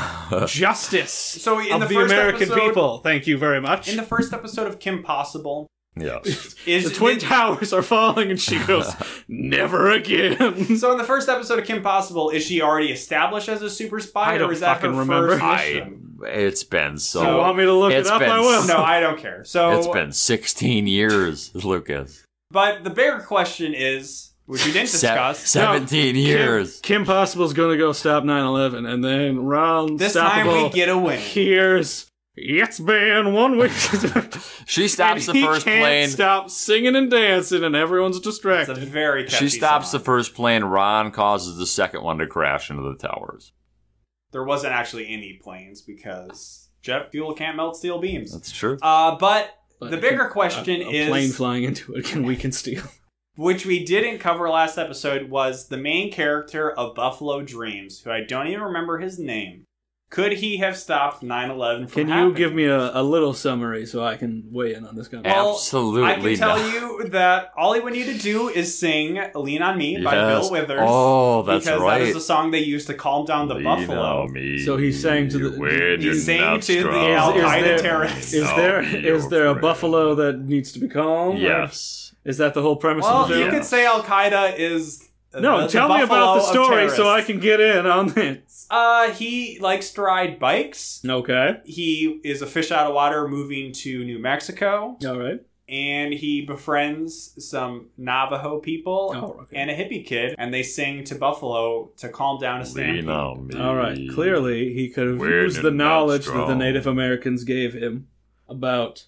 justice of the American people. Thank you very much. In the first episode of Kim Possible, the Twin Towers are falling, and she goes, never again. So in the first episode of Kim Possible, is she already established as a super spy, or is that her first mission? It's been so... You want me to look it up? I will. No, I don't care. So it's been 16 years, Lucas. But the bigger question is, which we didn't discuss... 17 years. Kim Possible's gonna go stop 9/11, and then Ron This time we get a win. Here's... It's been 1 week. She stops the first plane. Stop singing and dancing, and everyone's distracted. It's a very catchy She stops song. the first plane. Ron causes the second one to crash into the towers. There wasn't actually any planes because jet fuel can't melt steel beams. That's true. But the bigger question is... A plane flying into it can weaken steel. Which we didn't cover last episode was the main character of Buffalo Dreams, who I don't even remember his name. Could he have stopped 9/11 from happening? Can you give me a little summary so I can weigh in on this conversation? Well, Absolutely I can tell you that all he would need to do is sing Lean on Me by Bill Withers. Oh, that's because right. Because that is the song they used to calm down the buffalo. So he sang to the... He sang to the Al-Qaeda terrorists. Is there a buffalo that needs to be calmed? Yes. Is that the whole premise of the film? You could say Al-Qaeda is... No, tell me about the story so I can get in on this. He likes to ride bikes. Okay. He is a fish out of water moving to New Mexico. All right. And he befriends some Navajo people and a hippie kid, and they sing to Buffalo to calm down a stampede. All right. Clearly, he could have used the knowledge that the Native Americans gave him about,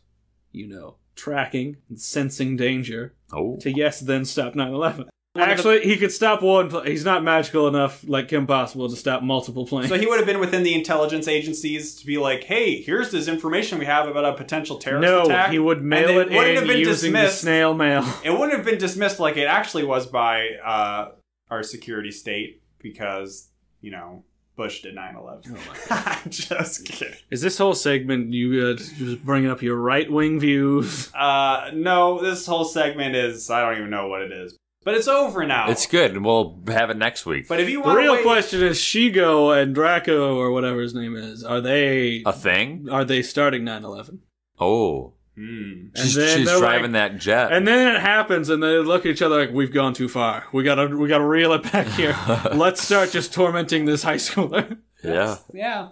tracking and sensing danger to then stop 9/11. Actually, he could stop one. He's not magical enough, like Kim Possible, to stop multiple planes. So he would have been within the intelligence agencies to be like, hey, here's this information we have about a potential terrorist attack. No, he would mail it in using the snail mail. It wouldn't have been dismissed like it actually was by our security state because, Bush did 9/11. Oh my God. I'm just kidding. Is this whole segment you just bringing up your right-wing views? No, this whole segment is, I don't even know what it is. But it's over now. It's good. We'll have it next week. But if you want the real question is Shigo and Draco, or whatever his name is, are they... a thing? Are they starting 9/11? Oh. She's driving that jet. And then it happens, and they look at each other like, we've gone too far. We gotta reel it back here. Let's start just tormenting this high schooler. Yeah,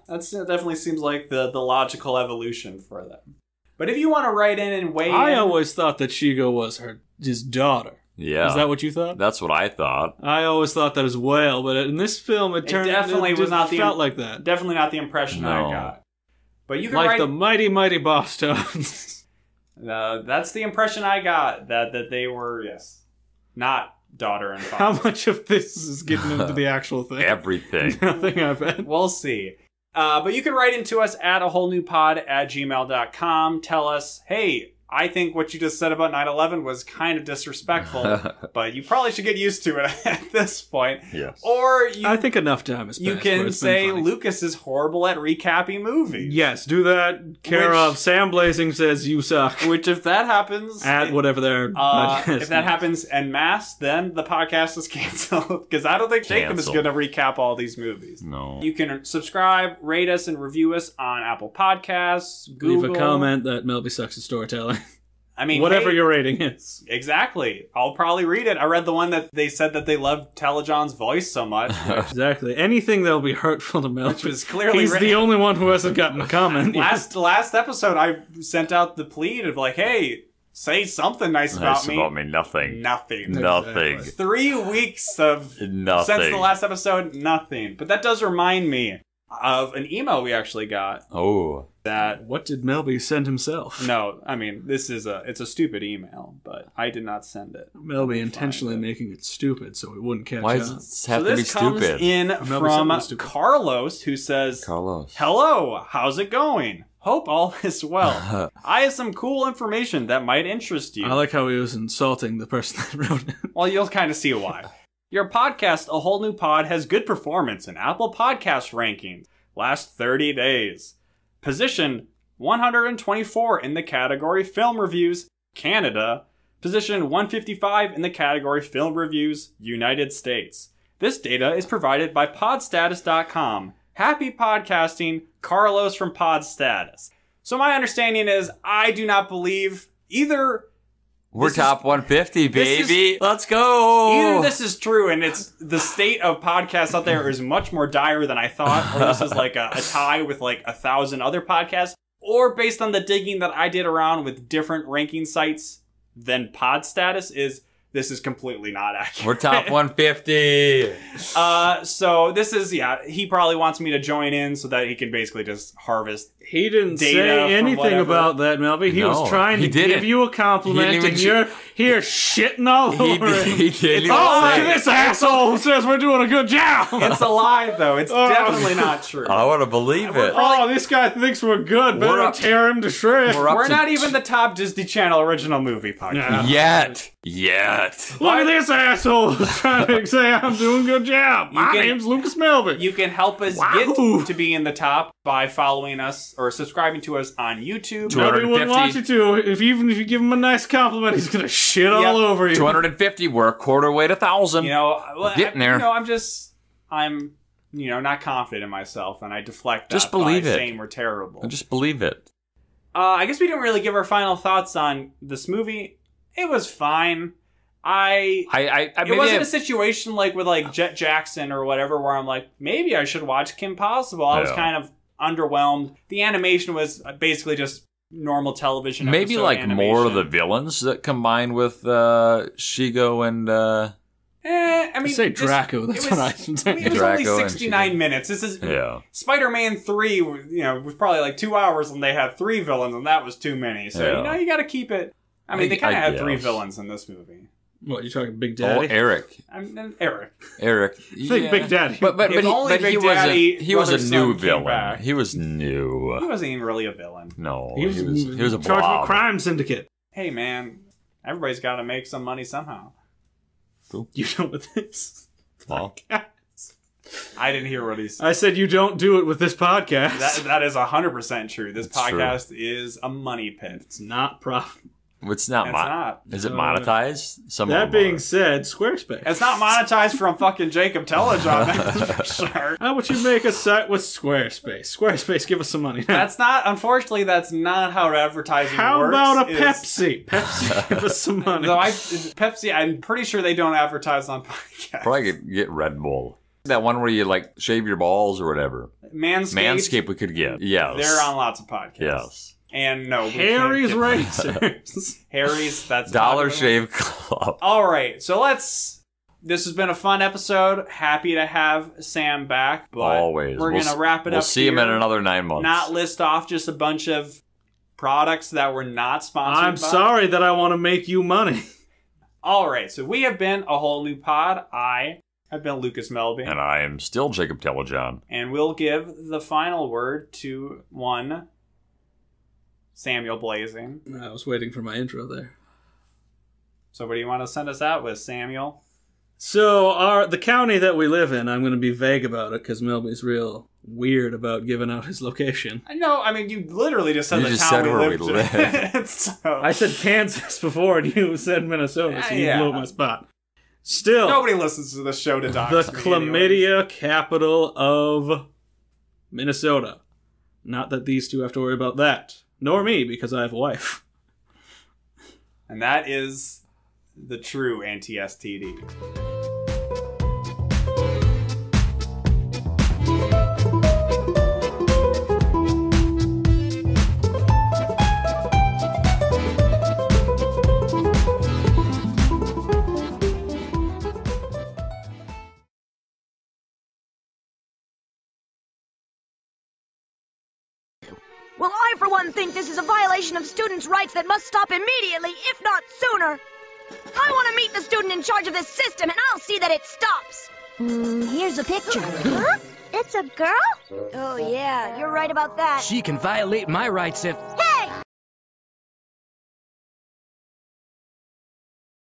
that definitely seems like the logical evolution for them. But if you want to write in and weigh in... I always thought that Shigo was his daughter. Yeah. Is that what you thought? That's what I thought. I always thought that as well, but in this film, it felt like that. Definitely not the impression I got. But you can like the mighty, mighty Bosstones. That's the impression I got, that they were, not daughter and father. How much of this is getting into the actual thing? Everything. Nothing, I bet. We'll see. But you can write into us at awholenewpod@gmail.com. Tell us, hey, I think what you just said about 9/11 was kind of disrespectful, but you probably should get used to it at this point. Yes. Or I think enough time has passed. you can say Lucas is horrible at recapping movies. Yes, do that. Care of Sam Blazing says you suck. Which, if that happens, At whatever their podcast if that happens en masse, then the podcast is canceled because I don't think Jacob is going to recap all these movies. No. You can subscribe, rate us, and review us on Apple Podcasts, Google. Leave a comment that Melby sucks at storytelling. I mean, whatever your rating is. Exactly. I'll probably read it. I read the one that they said that they loved Telejohn's voice so much. Exactly. Anything that'll be hurtful to Melby. Which was clearly He's written. the only one who hasn't gotten a comment. Last episode, I sent out the plead of like, hey, say something nice about me. Nothing. Nothing. Nothing. 3 weeks of Nothing. Since the last episode, nothing. But that does remind me of an email we actually got. Oh. That what did Melby send himself? No, I mean it's a stupid email, but I did not send it. Melby intentionally making it stupid so it wouldn't catch Why on. does it have to be comes stupid? in from Carlos, who says, "Hello, how's it going? Hope all is well. I have some cool information that might interest you." I like how he was insulting the person that wrote it. Well, you'll kind of see why. Your podcast, A Whole New Pod, has good performance in Apple Podcast rankings. Last 30 days. Position 124 in the category Film Reviews, Canada. Position 155 in the category Film Reviews, United States. This data is provided by podstatus.com. Happy podcasting, Carlos from Podstatus. So my understanding is I do not believe either... We're top 150, baby. Let's go. Either this is true and it's the state of podcasts out there is much more dire than I thought, or this is like a tie with like 1,000 other podcasts, or based on the digging that I did around with different ranking sites than Podstatus this is completely not accurate. We're top 150. So this is, he probably wants me to join in so that he can basically just harvest. He didn't say anything about that, Melby. He was trying to give you a compliment, and you're here shitting all over it. He did. Oh, this asshole who says we're doing a good job. It's a lie, though. It's definitely not true. I want to believe it. Oh, this guy thinks we're good. Better tear him to shreds. We're not even the top Disney Channel original movie podcast. Yet. Look at this asshole trying to say I'm doing a good job. My name's Lucas Melby. You can help us get to be in the top by following us or subscriing to us on YouTube. Nobody wouldn't want you to. Even if you give him a nice compliment, he's gonna shit all over you. 250. We're a quarter way to 1,000. We're getting there. I'm not confident in myself, and I deflect that just believe by it. saying we're terrible. Just believe it. I guess we didn't really give our final thoughts on this movie. It was fine. It wasn't a situation like with like Jet Jackson or whatever where I'm like, maybe I should watch Kim Possible. I was kind of underwhelmed. The animation was basically just normal television. Maybe like animation. more of the villains that combine with Shigo and. I mean, say Draco. That's what I think. It was only 69 minutes. This is Spider-Man 3. Was probably like 2 hours, and they had 3 villains, and that was too many. So you got to keep it. I mean, they kind of had 3 villains in this movie. What, you talking Big Daddy? Oh, Eric. Eric. Think Big Daddy. But he was a new villain. Back. He was new. He wasn't even really a villain. No, he was a charged blob. with crime syndicate. Hey, man. Everybody's got to make some money somehow. You know what this podcast. I didn't hear what he said. I said you don't do it with this podcast. That is 100% true. This podcast is a money pit. It's not profitable. It's not. Is it monetized? That being said, Squarespace. It's not monetized from fucking Jacob Telejohn, that's for sure. How would you make a site with Squarespace? Squarespace, give us some money. Unfortunately, that's not how advertising works. How about a Pepsi? Pepsi, give us some money. Pepsi, I'm pretty sure they don't advertise on podcasts. Probably get Red Bull. That one where you like shave your balls or whatever. Manscaped we could get. Yes. They're on lots of podcasts. Yes. And no, Harry's Razors. Harry's, that's Dollar Shave Club. All right, so this has been a fun episode. Happy to have Sam back. But always. We're going to wrap it up. We'll see him in another 9 months. Not list off just a bunch of products that were not sponsored I'm sorry that I want to make you money. All right, so we have been A Whole New Pod. I have been Lucas Melby. And I am still Jacob Telejohn. And we'll give the final word to one Samuel Blazing. I was waiting for my intro there. So what do you want to send us out with, Samuel? So the county that we live in, I'm going to be vague about it because Melby's real weird about giving out his location. No, I mean, you literally just said You the just town said we where lived we live. in. So, I said Kansas before and you said Minnesota, so you Yeah. blew up my spot. Still, nobody listens to the show to dox the me chlamydia capital of Minnesota. Not that these two have to worry about that. Nor me, because I have a wife. And that is the true anti-STD. Well, I, for one, think this is a violation of students' rights that must stop immediately, if not sooner. I want to meet the student in charge of this system, and I'll see that it stops. Here's a picture. Huh? It's a girl? Oh, yeah, you're right about that. She can violate my rights if... Hey,